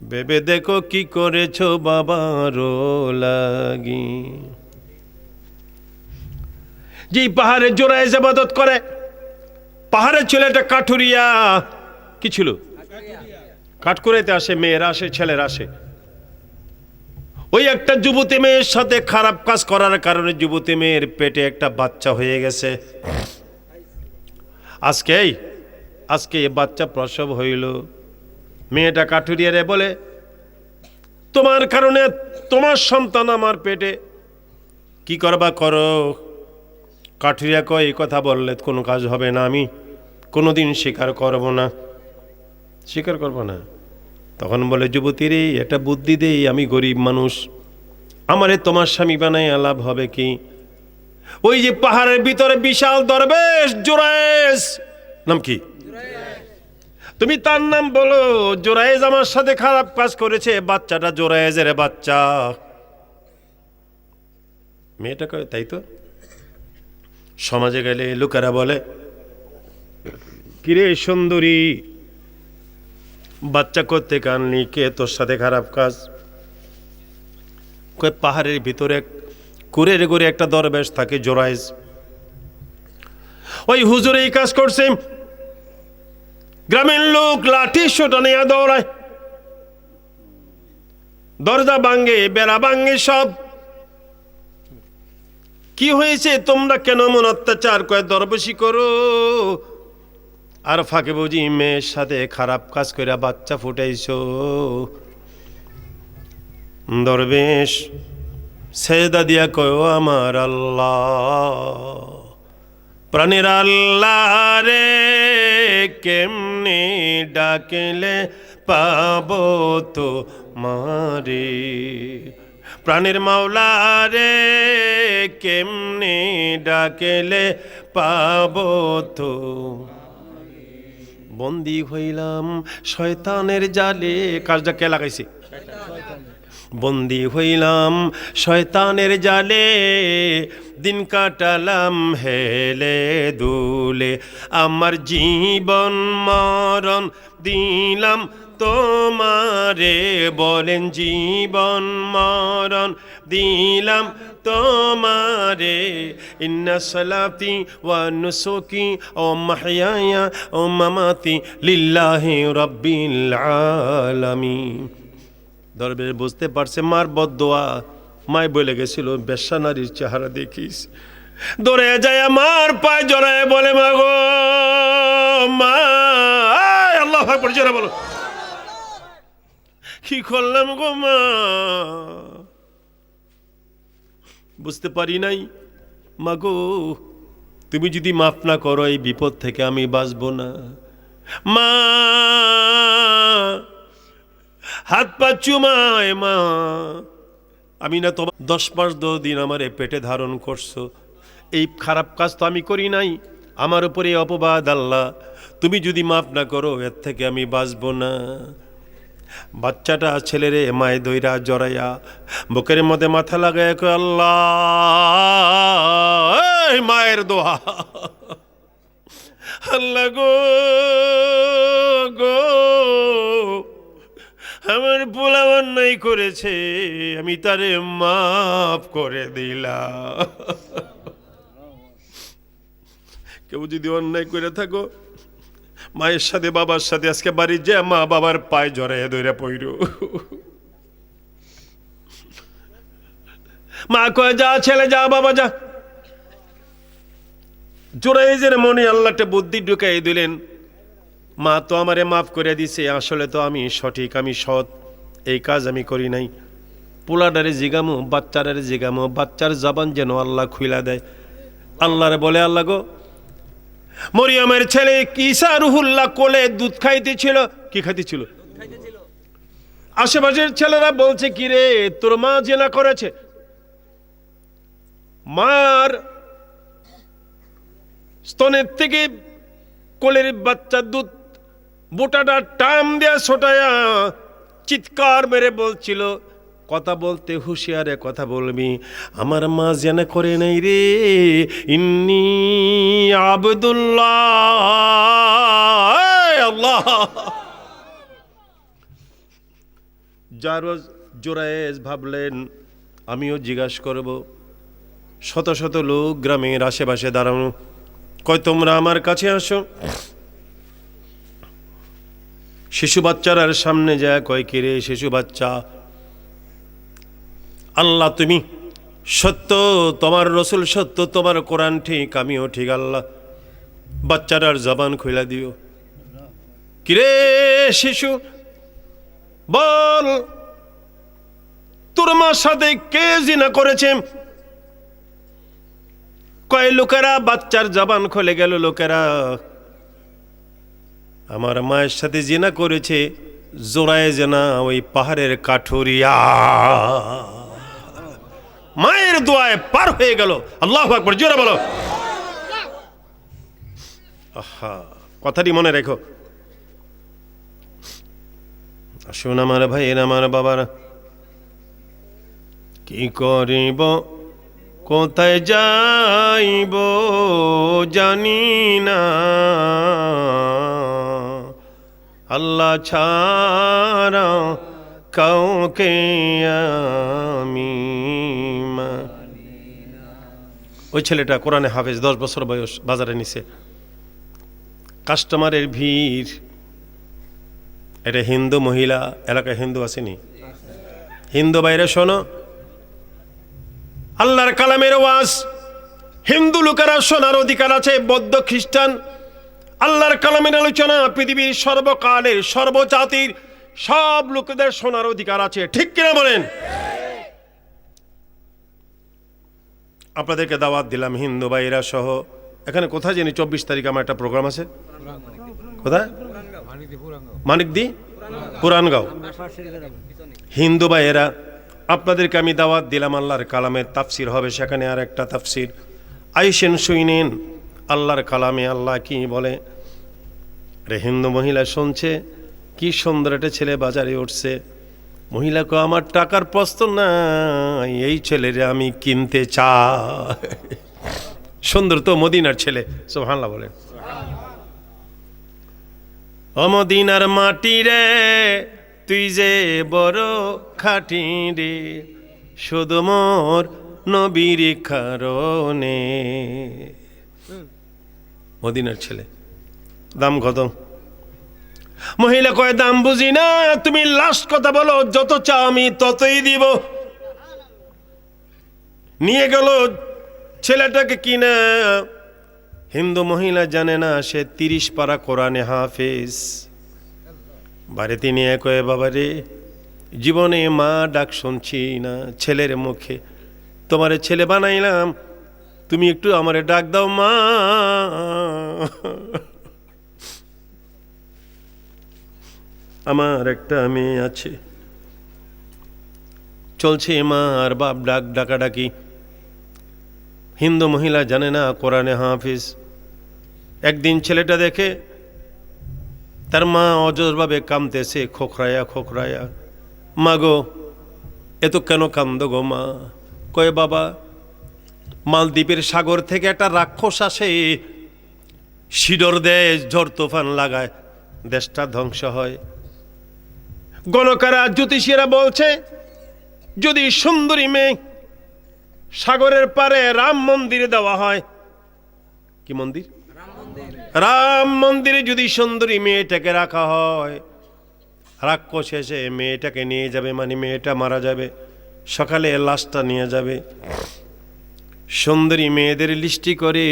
ভেবে দেখো কি করেছ বাবার লাগি। যে পাহাড়ে জোরায়েজ ইবাদত করে, পাহাড়ের ছেলেটা কাঠুরিয়া, কি ছিল? কাঠকুড়াইতে আসে, মেয়েরা আসে, ছেলেরা আসে। ওই একটা যুবতী মেয়ের সাথে খারাপ কাজ করার কারণে যুবতী মেয়ের পেটে একটা বাচ্চা হয়ে গেছে। আজকে এই বাচ্চা প্রসব হইল। মেয়েটা কাঠুরিয়ারে বলে, তোমার কারণে তোমার সন্তান আমার পেটে, কি করবা করো। কাঠুরিয়া কয়, এই কথা বললে কোনো কাজ হবে না, আমি কোনোদিন স্বীকার করব না, স্বীকার করব না। তখন বলে, যুবতী রে, একটা বুদ্ধি দেই, আমি গরিব মানুষ, আমারে তোমার স্বামী বানাই লাভ হবে কি? ওই যে পাহাড়ের ভিতরে বিশাল দরবেশ জোরায়েজ, নাম কি? তুমি তার নাম বলো। জোরায়েজ আমার সাথে খারাপ কাজ করেছে, বাচ্চাটা জোরায়েজের বাচ্চা। মেয়েটা কয়, তাই তো। সমাজে গেলে লোকেরা বলে, কিরে সুন্দরী, বাচ্চা করতে কানলি, কে তোর সাথে খারাপ কাজ? কয়, পাহাড়ের ভিতরে কুরের ঘরে একটা দরবেশ থাকে জোরায়েজ, ওই হুজুর এই কাজ করছে। গ্রামের লোক লাঠি সোটা নিয়ে দৌড়ায়, দরজা ভাঙে, বেড়া ভাঙে, সব। কি হয়েছে, তোমরা কেন এমন অত্যাচার? কয়, দরবেশি করো আর ফাঁকে বুঝি মেয়ের সাথে খারাপ কাজ করে বাচ্চা ফুটাইছো। প্রাণের আল্লাহ রে কেমনে ডাকলে পাবো তো মারে, প্রাণের মাওলা রে কেমনে ডাকলে পাবো তো। বন্দি হইলাম শয়তানের জালে, কাজটা কে লাগাইছে? বন্দি হইলাম শয়তানের জালে, দিন কাটালাম হেলে দুলে, আমার জীবন মরণ দিলাম তোমারে, বলেন জীবন মরণ দিলাম তোমারে। ইন্না সালাতি ওয়া নুসুকি ওয়া মাহইয়ায়া ওয়া মামাতি লিল্লাহি রাব্বিল আলামিন। দরবেশ বুঝতে পারছে মার বদদোয়া, মায় বলে গেছিল বেশ্যা নারীর চেহারা দেখিস, দৌড়ে যায় আমার পায়ে জড়ায় বলে মা গো মা, আল্লাহু আকবার জোরে বলো, কি করলাম গো মা, বুঝতে পারি নাই, মা গো তুমি যদি মাফ না করো এই বিপদ থেকে আমি বাঁচব না। মা হাত পা চুমায়, মা আমি না তোমার 10 মাস 10 দিন আমার পেটে ধারণ করছো, এই খারাপ কাজ তো আমি করি নাই, আমার উপরে অপবাদ আল্লাহ, তুমি যদি মাফ না করো এর থেকে আমি বাঁচব না। বাচ্চাটা ছেলেরে মায়ে দইরা জড়াইয়া বুকের মধ্যে মাথা লাগায় কয় আল্লাহ, এই মায়ের দোয়া, আল্লাহ গো গো আমার পোলা অন্যায় করেছে, আমি তারে মাফ করে দিলাম। কেউ যদি অন্যায় করে থাকো মায়ের সাথে বাবার সাথে আজকে বাড়ি যে মা বাবার পায়ে জড়াইয়া ধরে পইর, মা কয় যা ছেলে যা, বাবা যা, জোড়াই যে মনে আল্লাহটা বুদ্ধি ঢুকাই দিলেন, মা তো আমারে মাফ করে দিছে, আসলে তো আমি সঠিক, আমি সৎ, এই কাজ আমি করি নাই। পোলাডারে জিগামো বাচ্চারে জিগামো, বাচ্চার জবান যেন আল্লাহ খুইলা দেয়। আল্লাহরে বলে আল্লাহ গো মরিয়মের ছেলে ঈসা রুহুল্লাহ কোলে দুধ খাইতেছিল, কি খাইতেছিল? আশেপাশের ছেলেরা বলছে কি রে তোর মা জেনা করেছে, মার স্তনের থেকে কোলের বাচ্চার দুধ বোটাটা টান দেয়া ছোটায়া চিৎকার মেরে বলছিল, কথা বলতে হুঁশিয়ারে কথা বলবি, আমার মা জেনা করে নাই রে, ইন্নী আবদুল্লাহ, আল্লাহ। যার জোরায়েজ ভাবলেন আমিও জিজ্ঞাসা করব, শত শত লোক গ্রামের আশেপাশে দাঁড়ানো, কয় তোমরা আমার কাছে আসো। শিশু বাচ্চার সামনে যায় কয় কি রে শিশু বাচ্চা, আল্লাহ তুমি সত্য, তোমার রসুল সত্য, তোমার কোরআন ঠিক, আমিও ঠিক, আল্লাহ বাচ্চাটার জবান খুলে দিও। কিরে শিশু বল তোর মার সাথে কে জিনা করেছে? কয় লোকেরা, বাচ্চার জবান খুলে গেল, লোকেরা আমার মায়ের সাথে জিনা করেছে, জোড়ায় জেনা ওই পাহাড়ের কাঠুরিয়া, মায়ের দোয়ায় পার হয়ে গেল। আল্লাহু আকবার জোরে বলো। আহা, কথাটি মনে রেখো। আসুন আমার ভাইয়ের, আমার বাবারা, কি করিব কোথায় যাইব জানি না, আল্লাহ ছাড়া কাউকে আমি। ওই ছেলেটা কোরআনে হাফেজ, 10 বছর বয়স, বাজারে নিছে, কাস্টমারের ভিড়, এটা হিন্দু মহিলা, এলাকায় হিন্দু আসেনি, হিন্দু বাইরে শোনো, আল্লাহর কালামের ওয়াজ হিন্দু লোকেরা শোনার অধিকার আছে, বৌদ্ধ খ্রিস্টান, আল্লাহর কালামের আলোচনা পৃথিবীর সর্বকালের সর্বজাতির সব লোকেদের শোনার অধিকার আছে, ঠিক কিনা বলেন? আপনাদেরকে দাওয়াত দিলাম হিন্দু ভাইরা সহ এখানে কোথায় জানি 24 তারিখ আমার একটা প্রোগ্রাম আছে, কোথায়? মানিকদি, পুরানগাঁও। হিন্দু ভাইয়েরা, আপনাদেরকে আমি দাওয়াত দিলাম, আল্লাহর কালামের তাফসির হবে সেখানে, আর একটা তাফসির আইসেন শুইনেন আল্লাহর কালামে আল্লাহ কি বলে। রে হিন্দু মহিলা শুনছে, কি সুন্দর একটা ছেলে বাজারে উঠছে। মহিলাকে আমার টাকার প্রশ্ন নাই, এই ছেলেরে আমি কিনতে চাই। সুন্দর তো মদিনার ছেলে, সুবহানাল্লাহ বলেন। ও মদিনার মাটি রে তুই যে বড় খাঁটি রে, শুধু মোর নবীর কারণে। মদিনার ছেলে, দাম কত? মহিলা কয় দাম বুঝি না, তুমি লাস্ট কথা বলো, যত চাও আমি ততই দিব। নিয়ে গেল ছেলেটাকে কিনা। হিন্দু মহিলা জানে না সে 30 পারা কোরআনে হাফেজ। বাড়িতে নিয়ে কয়ে বাবা রে, জীবনে মা ডাক শুনছি না ছেলের মুখে, তোমারে ছেলে বানাইলাম, তুমি একটু আমারে ডাক দাও মা। আমার একটা মেয়ে আছে, চলছে মা আর বাপ ডাকাডাকি। হিন্দু মহিলা জানে না কোরআনে হাফিজ। একদিন ছেলেটা দেখে তার মা অজরভাবে কাঁদতেছে, খোখরায়া খোখরায়া। মা গো, এত কেন কান্দ গো মা? কয়ে বাবা, মালদ্বীপের সাগর থেকে একটা রাক্ষস আসে, সিডর দেশ, ঝড় তুফান লাগায়, দেশটা ধ্বংস হয়। গণকারা জ্যোতিষীরা বলছে যদি সুন্দরী মেয়ে সাগরের পারে রাম মন্দিরে দেওয়া হয়। কি মন্দির? রাম মন্দিরে যদি সুন্দরী মেয়েটাকে রাখা হয়, রাক্ষস এসে মেয়েটাকে নিয়ে যাবে, মানে মেয়েটা মারা যাবে, সকালে লাশটা নিয়ে যাবে। সুন্দরী মেয়েদের লিস্টি করে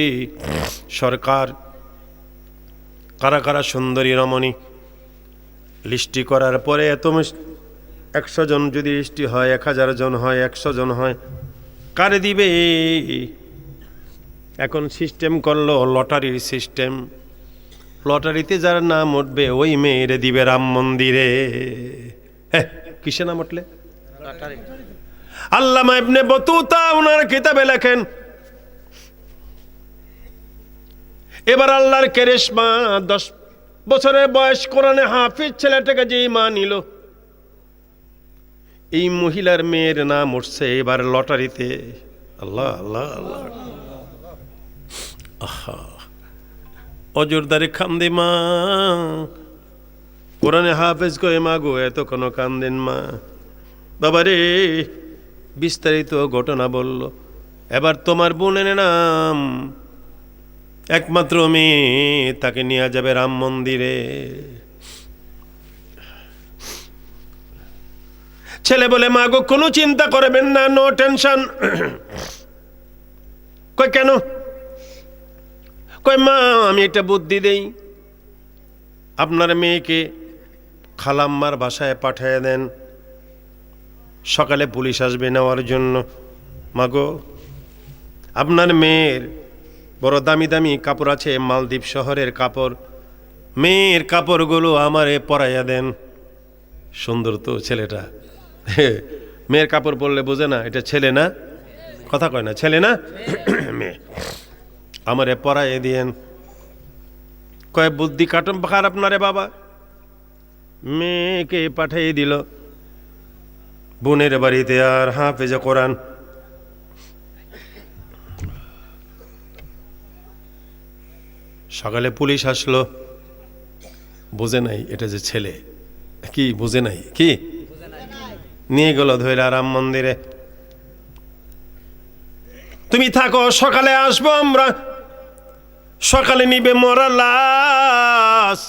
সরকার, কারা কারা সুন্দরী রমণী। লিস্টি করার পরে এত 100 জন যদি লিস্টি হয়, 1000 জন হয়, 100 জন হয়, কারে দিবে? এখন সিস্টেম করলো লটারির সিস্টেম। লটারিতে যার নাম উঠবে ওই মেয়েরে দিবে রাম মন্দিরে। কিসে নাম উঠলে? আল্লামা ইবনে বতুতা ওনার কিতাবে লেখেন, এবার আল্লাহর কেরেশমা, 10 বছরের বয়স, কোরআনে হাফিজ ছেলেটাকে যে মা নিল, এই মহিলার মেয়ের নাম উঠছে এবার লটারিতে। আল্লাহ আল্লাহ আল্লাহ, আহা, অজরদারে কান্দে মা। কোরআনে হাফেজ কয়ে মা গো, এত কোনো কান্দেন মা। বাবারে, বিস্তারিত ঘটনা বলল। এবার তোমার বোনের নাম, একমাত্র মেয়ে, তাকে নিয়ে যাবে রাম মন্দিরে। ছেলে বলে মা গো, কোনো চিন্তা করবেন না, নো টেনশন। কই কেন? কই মা, আমি একটা বুদ্ধি দেই, আপনার মেয়েকে খালাম্মার বাসায় পাঠিয়ে দেন, সকালে পুলিশ আসবে নেওয়ার জন্য। মাগো, আপনার মেয়ের বড় দামি দামি কাপড় আছে, মালদ্বীপ শহরের কাপড়, মেয়ের কাপড়গুলো আমারে পরাইয়া দেন। সুন্দর তো ছেলেটা, মেয়ের কাপড় পরলে বোঝে না এটা ছেলে না, কথা কয় না, ছেলে না মেয়ে, আমারে পরাইয়ে দিয়েন। কয় বুদ্ধি কাটম খারাপ না রে বাবা। মেয়েকে পাঠিয়ে দিল বোনের বাড়িতে, আর হাফেজে কোরআন। সকালে পুলিশ আসলো, বোঝে নাই এটা যে ছেলে, কি বোঝে নাই, কি নিয়ে গেল ধৈরা রাম মন্দিরে। তুমি থাকো, সকালে আসবো আমরা। সকালে নিবে মরা লাশ।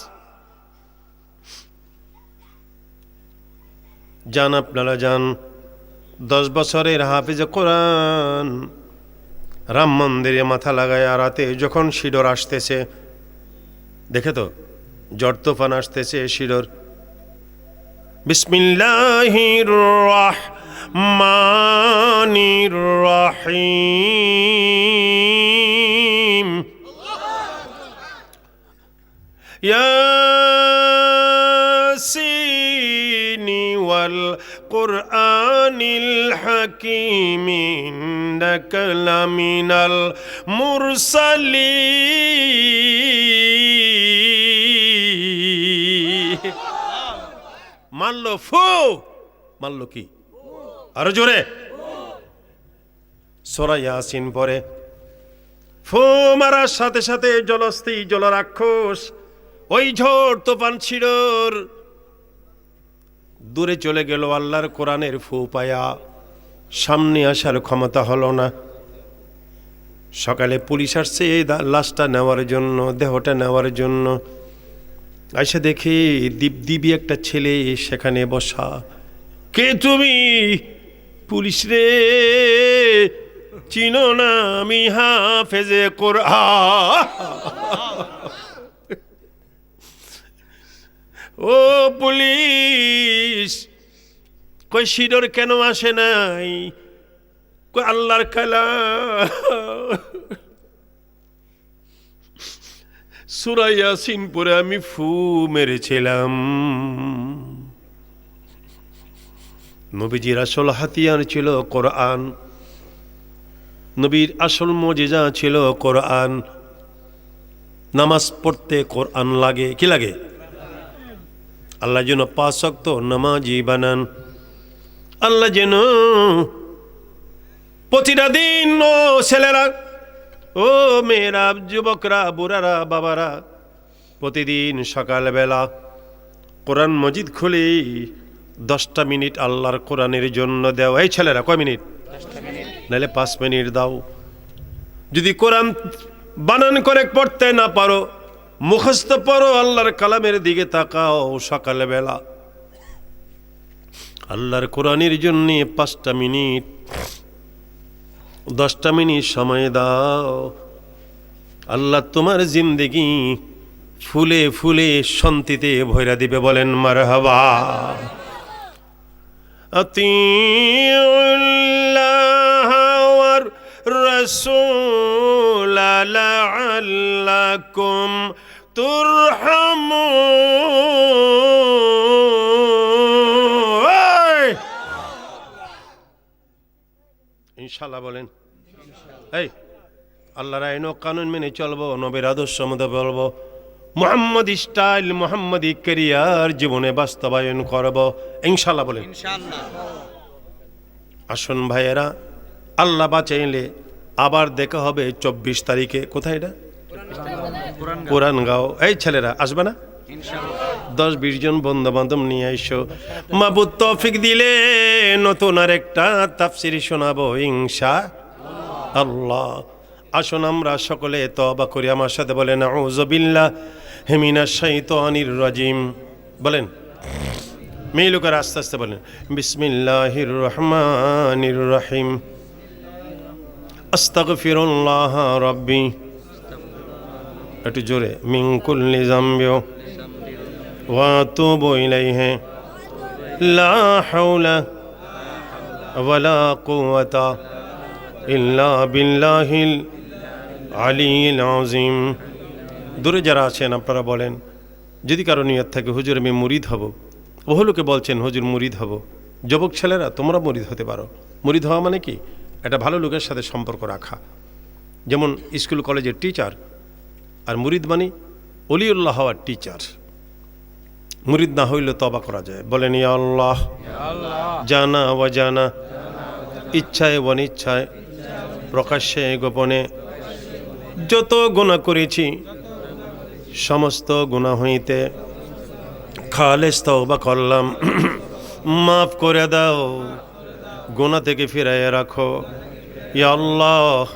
যান আপনারা যান। 10 বছরের হাফিজে কোরআন রাম মন্দিরে মাথা লাগায়, রাতে যখন শিডর আসতেছে, দেখে তো ঝড় তুফান আসতেছে, শিডর, বিসমিল্লাহির রাহমানির রাহিম, ইয়াসিনি ওয়াল কুরআনিল হাকীম ইন্নাকা লামিনাল মুরসালিন। মানলো ফু, মানলো কি? আরো জোরে। সূরা ইয়াসিন পরে ফু মারার সাথে সাথে জলস্থি জলরাক্ষস ওই ঝড় তুফান ছিড়র দূরে চলে গেল। আল্লাহর কোরআনের ফু পায়া সামনে আসার ক্ষমতা হলো না। সকালে পুলিশ আসছে লাশটা নেওয়ার জন্য, দেহটা নেওয়ার জন্য। আইসা দেখি দিবি একটা ছেলে সেখানে বসা। কে তুমি? পুলিশ রে, চিনো না আমি হাফেজে কোরআন। ও পুলিশ, কই শিডর কেন আসে নাই? কই আল্লাহর কালাম সূরা ইয়াসিন পড়ে আমি ফু মেরেছিলাম। নবীজির আসল হাতিয়ার ছিল কোরআন, নবীর আসল মুজিজা ছিল কোরআন। নামাজ পড়তে কোরআন লাগে, কি লাগে? আল্লাহ যেন 5 ওয়াক্ত নামাজি বানান। আল্লাহ যেন প্রতিটা দিন, ও ছেলেরা, ও মেয়েরা, যুবকরা, বুড়ারা, বাবারা, প্রতিদিন সকালবেলা কোরআন মজিদ খুলে 10টা মিনিট আল্লাহর কোরআনের জন্য দেও। এই ছেলেরা কয় মিনিট? নাহলে 5 মিনিট দাও। যদি কোরআন বানান করে পড়তে না পারো, মুখস্থ পড়ো, আল্লাহর কালামের দিকে তাকাও। সকালবেলা আল্লাহর কোরআনের জন্য 5টা মিনিট, 10টা মিনিট সময় দাও। আল্লাহ তোমার জিন্দেগি ফুলে ফুলে শান্তিতে ভরা দিবে। বলেন মারহাবা। আতিউল্লাহ ওয়ার রাসূল লাআল্লাকুম তুরহামুন। ইনশাআল্লাহ বলেন। এই আল্লাহর আইন ও কানুন মেনে চলবো, নবীর আদর্শ মতো বলবো, মুহাম্মদ স্টাইল, মুহাম্মদি ক্যারিয়ার জীবনে বাস্তবায়ন করব ইনশাআল্লাহ বলেন। আসুন ভাইয়েরা, আল্লাহ বাঁচাইলে আবার দেখা হবে 24 তারিখে। কোথায় এটা? পুরানগাঁও। এই ছেলেরা আসবে না? 10-20 জন বন্ধু বান্ধব নিয়ে আইসো। মাবুদ তৌফিক দিলে নতুন আর একটা তাফসীর শোনাবো ইনশাআল্লাহ। আসুন আমরা সকলে তওবা করি। আমার সাথে বলেন আউযু বিল্লাহি মিনাশ শাইতানির রাজিম। বলেন মেইলুকার আস্তে আস্তে বলেন বিসমিল্লাহির রহমানির রহিম। আস্তাগফিরুল্লাহ রাব্বি, একটু জোরে, মিন কুল্লি যামবি ওয়া আতুবু ইলাইহি লা হাওলা ওয়ালা কুওয়াতা ইল্লা বিল্লাহিল আলিয়্যিল আযীম। দূরে যারা আছেন আপনারা বলেন, যদি কারো নিয়ত থাকে হুজুর আমি মুরিদ হব, বহু লোকে বলছেন হুজুর মুরিদ হব। যুবক ছেলেরা তোমরা মুরিদ হতে পারো। মুরিদ হওয়া মানে কি? একটা ভালো লোকের সাথে সম্পর্ক রাখা। যেমন স্কুল কলেজের টিচার, আর মুরিদ মানে অলিউল্লাহ হওয়ার টিচার। মুরিদ না হইলে তওবা করা যায়। বলেন ইয়া আল্লাহ, জানা ওয়া জানা, ইচ্ছায় অনিচ্ছায়, প্রকাশ্যে গোপনে যত গুনাহ করেছি সমস্ত গুনাহ হইতে খালেস তওবা করলাম, মাফ করে দাও, গুনাহ থেকে ফিরাইয়া রাখো। ইয়া আল্লাহ,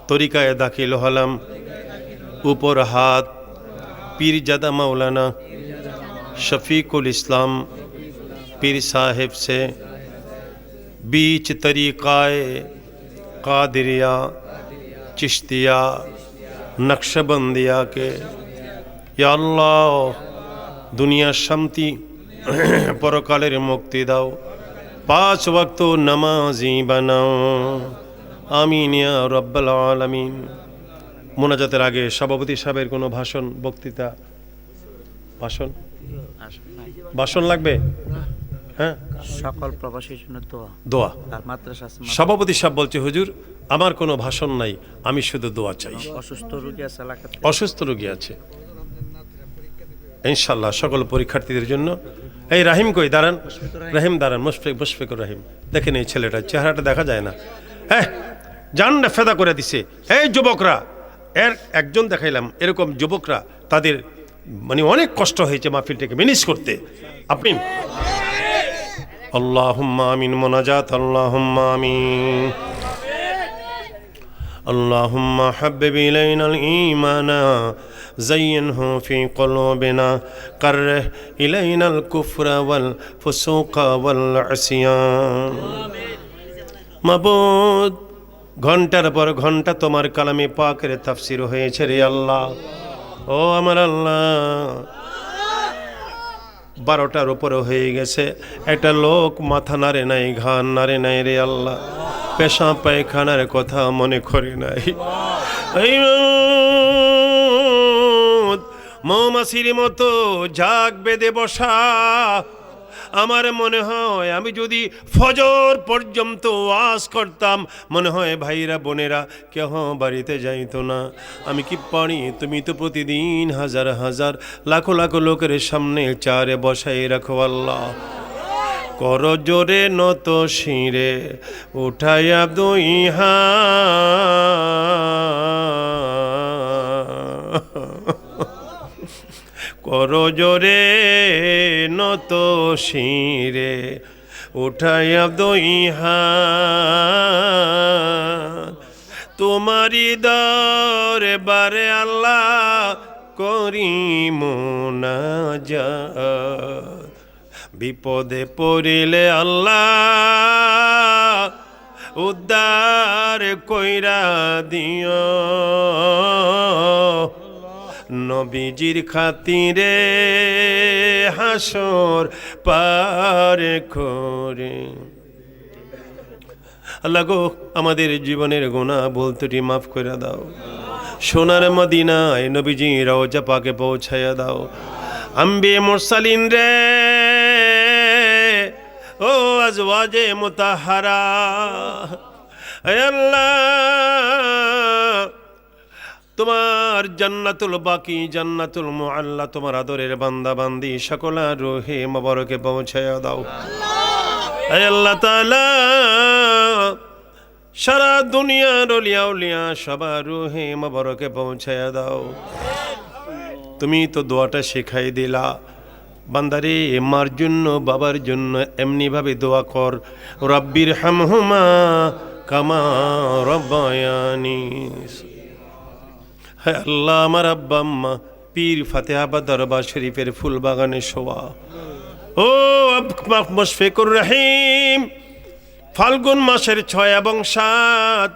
তরিকায় দাখিল হলাম। উপর হাত পীরজাদা মাওলানা शफीकुल इस्लाम पीर साहिब से बीच तरीक़ाए कादिरिया चिश्तिया नक्शबंदिया के या अल्लाह दुनिया शांति परकालेर मुक्ति दाओ, 5 वक्त नमाजी बनाओ, आमीन या रब्बल आलमीन। মোনাজাতের আগে সভাপতি সাহেবের কোনো ভাষণ বক্তৃতা ভাষণ ভাষণ লাগবে? হ্যাঁ, সকল প্রবাসীর জন্য দোয়া। দোয়া। আর মাদ্রাসা সভাপতি সাহেব বলছে, হুজুর আমার কোনো ভাষণ নাই, আমি শুধু দোয়া চাই। অসুস্থ রোগী আছে এলাকাতে, অসুস্থ রোগী আছে ইনশাল্লাহ, সকল পরীক্ষার্থীদের জন্য। এই রাহিম কই, দাঁড়ান রাহিম, দাঁড়ান। মুশফিকুর রহিম, দেখেন এই ছেলেটা, চেহারাটা দেখা যায় না, হ্যাঁ জানটা ফেদা করে দিছে। এই যুবকরা, এর একজন দেখাইলাম, এরকম যুবকরা তাদের মানে অনেক কষ্ট হয়েছে মাহফিলটাকে ম্যানেজ করতে। আপনি আল্লাহুম্মা আমিন, মোনাজাত আল্লাহুম্মা আমিন। আল্লাহুম্মা হাব্বিব ইলাইনাল ঈমানা যায়্যিনহু ফি কুলুবিনা কাররিহ ইলাইনাল কুফরা ওয়াল ফুসুকা ওয়াল ইসয়ান। মাবুদ, ঘন্টার পর ঘন্টা তোমার কালামে পাকের তাফসীর হয়েছে রে আল্লাহ। ও আমার আল্লাহ, 12টার উপরে হয়ে গেছে, একটা লোক মাথা নাড়ে নাই, ঘান নাড়ে নাই রে আল্লাহ, পেশা পায়খানার কথা মনে করে নাই। মৌমাছির মতো ঝাঁক বেঁধে বসা। আমার মনে হয় আমি যদি ফজর পর্যন্ত ওয়াজ করতাম, মনে হয় ভাইরা বোনেরা কেহ বাড়িতে যাইতো না। আমি কি পারি? তুমি তো প্রতিদিন হাজার হাজার লাখো লাখো লোকের সামনে চারে বসাই রাখো আল্লাহ। কর জোরে নত শিরে উঠাইয়া দুই হাত, কর জোরে নত শিরে উঠাইয়া দুই হাত, তোমারি দরবারে আল্লাহ করি মুনাজাত। বিপদে পড়িলে আল্লাহ উদ্ধার কইরা দিও, নবীজির খাতিরে হাসর পার করে। আল্লাহ গো, আমাদের জীবনের গুনাহ ভুল ত্রুটি মাফ করে দাও। সোনার মদিনায় নবীজি রওজা পাকে পৌঁছায়া দাও। আম্বিয়ে মুরসালিন রে, ও আজওয়াজে মুতাহারা, হে আল্লাহ তোমার জান্নাতুল বাকি, জান্নাতুল মুআল্লা, তোমার আদরের বান্দা বান্দি সকল রুহে মুবারকে পৌঁছায়া দাও। হে আল্লাহ তাআলা, সারা দুনিয়ার ওলিয়া উলিয়া সবার রুহে মুবারকে পৌঁছায়া দাও। তুমি তো দোয়াটা শেখাই দিলা, বান্দারে মার জন্য বাবার জন্য এমনিভাবে দোয়া কর, রাব্বির হামহুমা কামা রব্বায়ানি। হে আল্লাহ, আমার আব্বা আম্মা পীর ফাতেহাবাদ দরবার শরীফের ফুল বাগানে শোয়া। ও মুশফিকুর রহিম, ফাল্গুন মাসের 6 এবং 7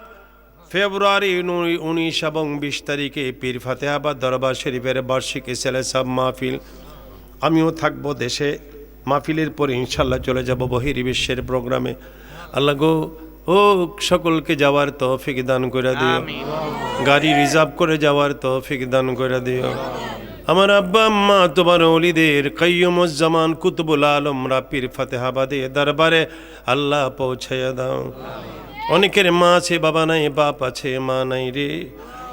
ফেব্রুয়ারি 19 এবং 20 তারিখে পীর ফাতেহাবাদ দরবার শরীফের বার্ষিকী সেলেসাব মাহফিল। আমিও থাকবো দেশে, মাহফিলের পরে ইনশাল্লাহ চলে যাব বহির্বিশ্বের প্রোগ্রামে। আল্লাহ গো, ও সকলকে যাওয়ার তৌফিক দান করে দিও, গাড়ি রিজার্ভ করে যাওয়ার তৌফিক দান করে দিও। আমার আব্বা আম্মা তোমার ওলিদের কাইয়ুমুজ্জামান কুতুবুল আলমরা পীর ফাতেহাবাদে দরবারে আল্লাহ পৌঁছাইয়া দাও। অনেকের মা আছে বাবা নাই, বাপ আছে মা নাই রে,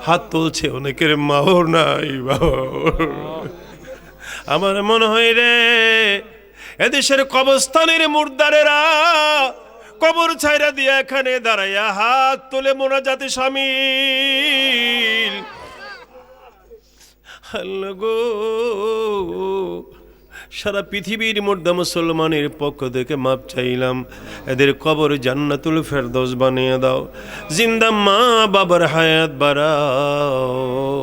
হাত তুলছে, অনেকের মাও নাই বাবা। আমার মনে হয় রে, এদেশের কবরস্থানের মুর্দারেরা কবর ছাইরা দিয়ে এখানে দাঁড়াইয়া হাত তুলে মোনাজাতে শামিল। আল্লাহ গো, সারা পৃথিবীর মুর্দা মুসলমানের পক্ষ থেকে মাপ চাইলাম, এদের কবর জান্নাতুল ফেরদৌস বানিয়ে দাও। জিন্দা মা বাবার হায়াত বাড়াও।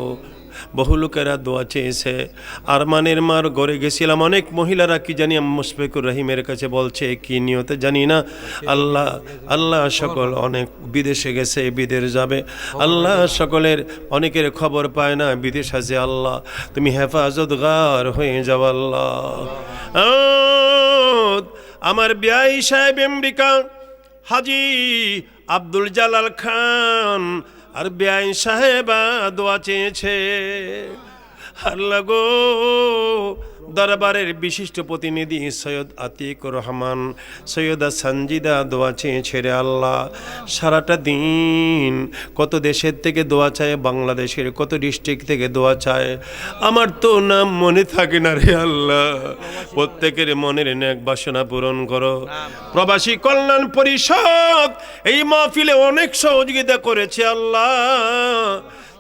বহু লোকেরা দোয়া চেয়েছে। আরমানের মার ঘরে গেছিলাম, অনেক মহিলারা কি জানি মুশফিকুর রহিমের কাছে বলছে, কি নিয়তে জানি না। আল্লাহ আল্লাহ সকল অনেক বিদেশে গেছে, বিদেশ যাবে। আল্লাহ সকলের অনেকের খবর পায় না, বিদেশ আছে। আল্লাহ তুমি হেফাজতগার হয়ে যাও আল্লাহ। আমার বিআই সাহেব আমেরিকা হাজি আব্দুল জালাল খান আর বেআইন সাহেবা দোয়া চেয়েছে। আল্লাহ গো, দরবারের বিশিষ্ট প্রতিনিধি সৈয়দ আতিকুর রহমান, সৈয়দা সঞ্জিদা দোয়া চেয়েছে রে আল্লাহ। সারাটা দিন কত দেশের থেকে দোয়া চায়, বাংলাদেশের কত ডিস্ট্রিক্ট থেকে দোয়া চায়, আমার তো নাম মনে থাকে না রে আল্লাহ। প্রত্যেকের মনের নেক বাসনা পূরণ করো। প্রবাসী কল্যাণ পরিষদ এই মাহফিলে অনেক সহযোগিতা করেছে আল্লাহ,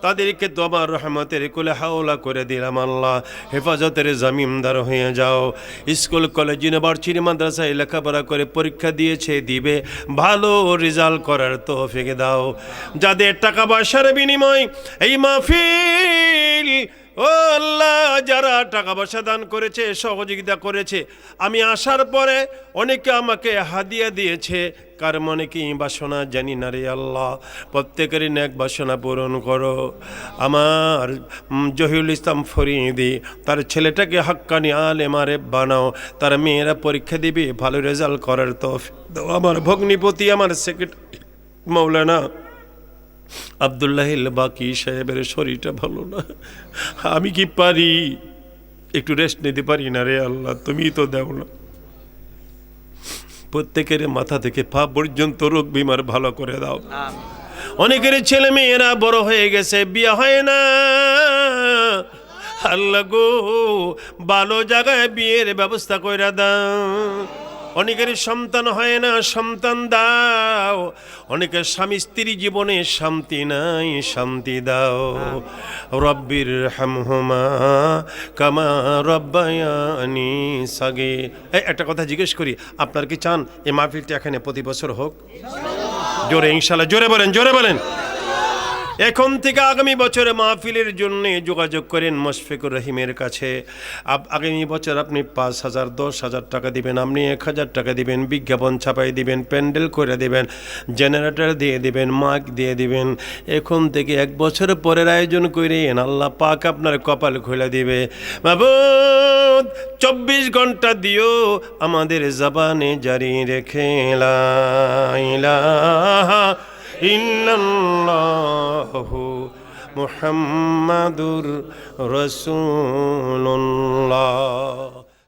তাদেরকে তোমার রহমতের কোলে হাওলা করে দিলাম আল্লাহ। হেফাজতের জামিনদার হয়ে যাও। স্কুল কলেজ ইউনিভার্সিটি মাদ্রাসায় লেখাপড়া করে পরীক্ষা দিয়েছে, দিবে, ভালো রেজাল্ট করার তৌফিক দাও। যাদের টাকা পয়সার বিনিময় এই মাহফিল, ও আল্লাহ, যারা টাকা পয়সা দান করেছে, সহযোগিতা করেছে, আমি আসার পরে অনেকে আমাকে হাদিয়া দিয়েছে, কার মনে কি বাসনা জানি না রে আল্লাহ। প্রত্যেকেরই নেক বাসনা পূরণ করো। আমার জহিরুল ইসলাম ফরিদি, তার ছেলেটাকে হাক্কানি আলেমারে বানাও, তার মেয়েরা পরীক্ষা দিবে, ভালো রেজাল্ট করার তৌফিক দাও। আমার ভগ্নিপতি, আমার সেক্রেটারি মৌলানা আব্দুল্লাহিল বাকি সাহেবের শরীরটা ভালো না, আমি কি পারি? একটু রেস্ট নিতে পারি না রে আল্লাহ, তুমি তো দাও না। প্রত্যেকের মাথা থেকে পা পর্যন্ত রোগ বিমার ভালো করে দাও। অনেকের ছেলে মেয়েরা বড় হয়ে গেছে, বিয়ে হয় না আল্লাহ গো, ভালো জায়গায় বিয়ের ব্যবস্থা করে দাও। অনেকের সন্তান হয় না, সন্তান দাও। অনেকের স্বামী স্ত্রী জীবনে শান্তি নাই, শান্তি দাও। রব্বির হামহুমা কামা রব্বায়ানি সাগীর। একটা কথা জিজ্ঞেস করি, আপনার কি চান এই মাহফিলটা এখানে প্রতি বছর হোক? জোরে ইনশাল্লাহ, জোরে বলেন, জোরে বলেন। এখন থেকে আগামী বছরে মাহফিলের জন্য যোগাযোগ করেন মুশফিকুর রহিমের কাছে। আগামী বছর আপনি 5,000 10,000 টাকা দিবেন, আপনি 1,000 টাকা দিবেন, বিজ্ঞাপন ছাপাই দিবেন, প্যান্ডেল করে দিবেন, জেনারেটর দিয়ে দিবেন, মাইক দিয়ে দিবেন। এখন থেকে 1 বছর পরের আয়োজন করেন, আল্লাহ পাক আপনার কপাল খুলে দিবে। মাবুদ 24 ঘন্টা দিও আমাদের জবানে জারি রেখে লা ইলাহা ইল্লাল্লাহু মুহাম্মাদুর রাসূলুল্লাহ।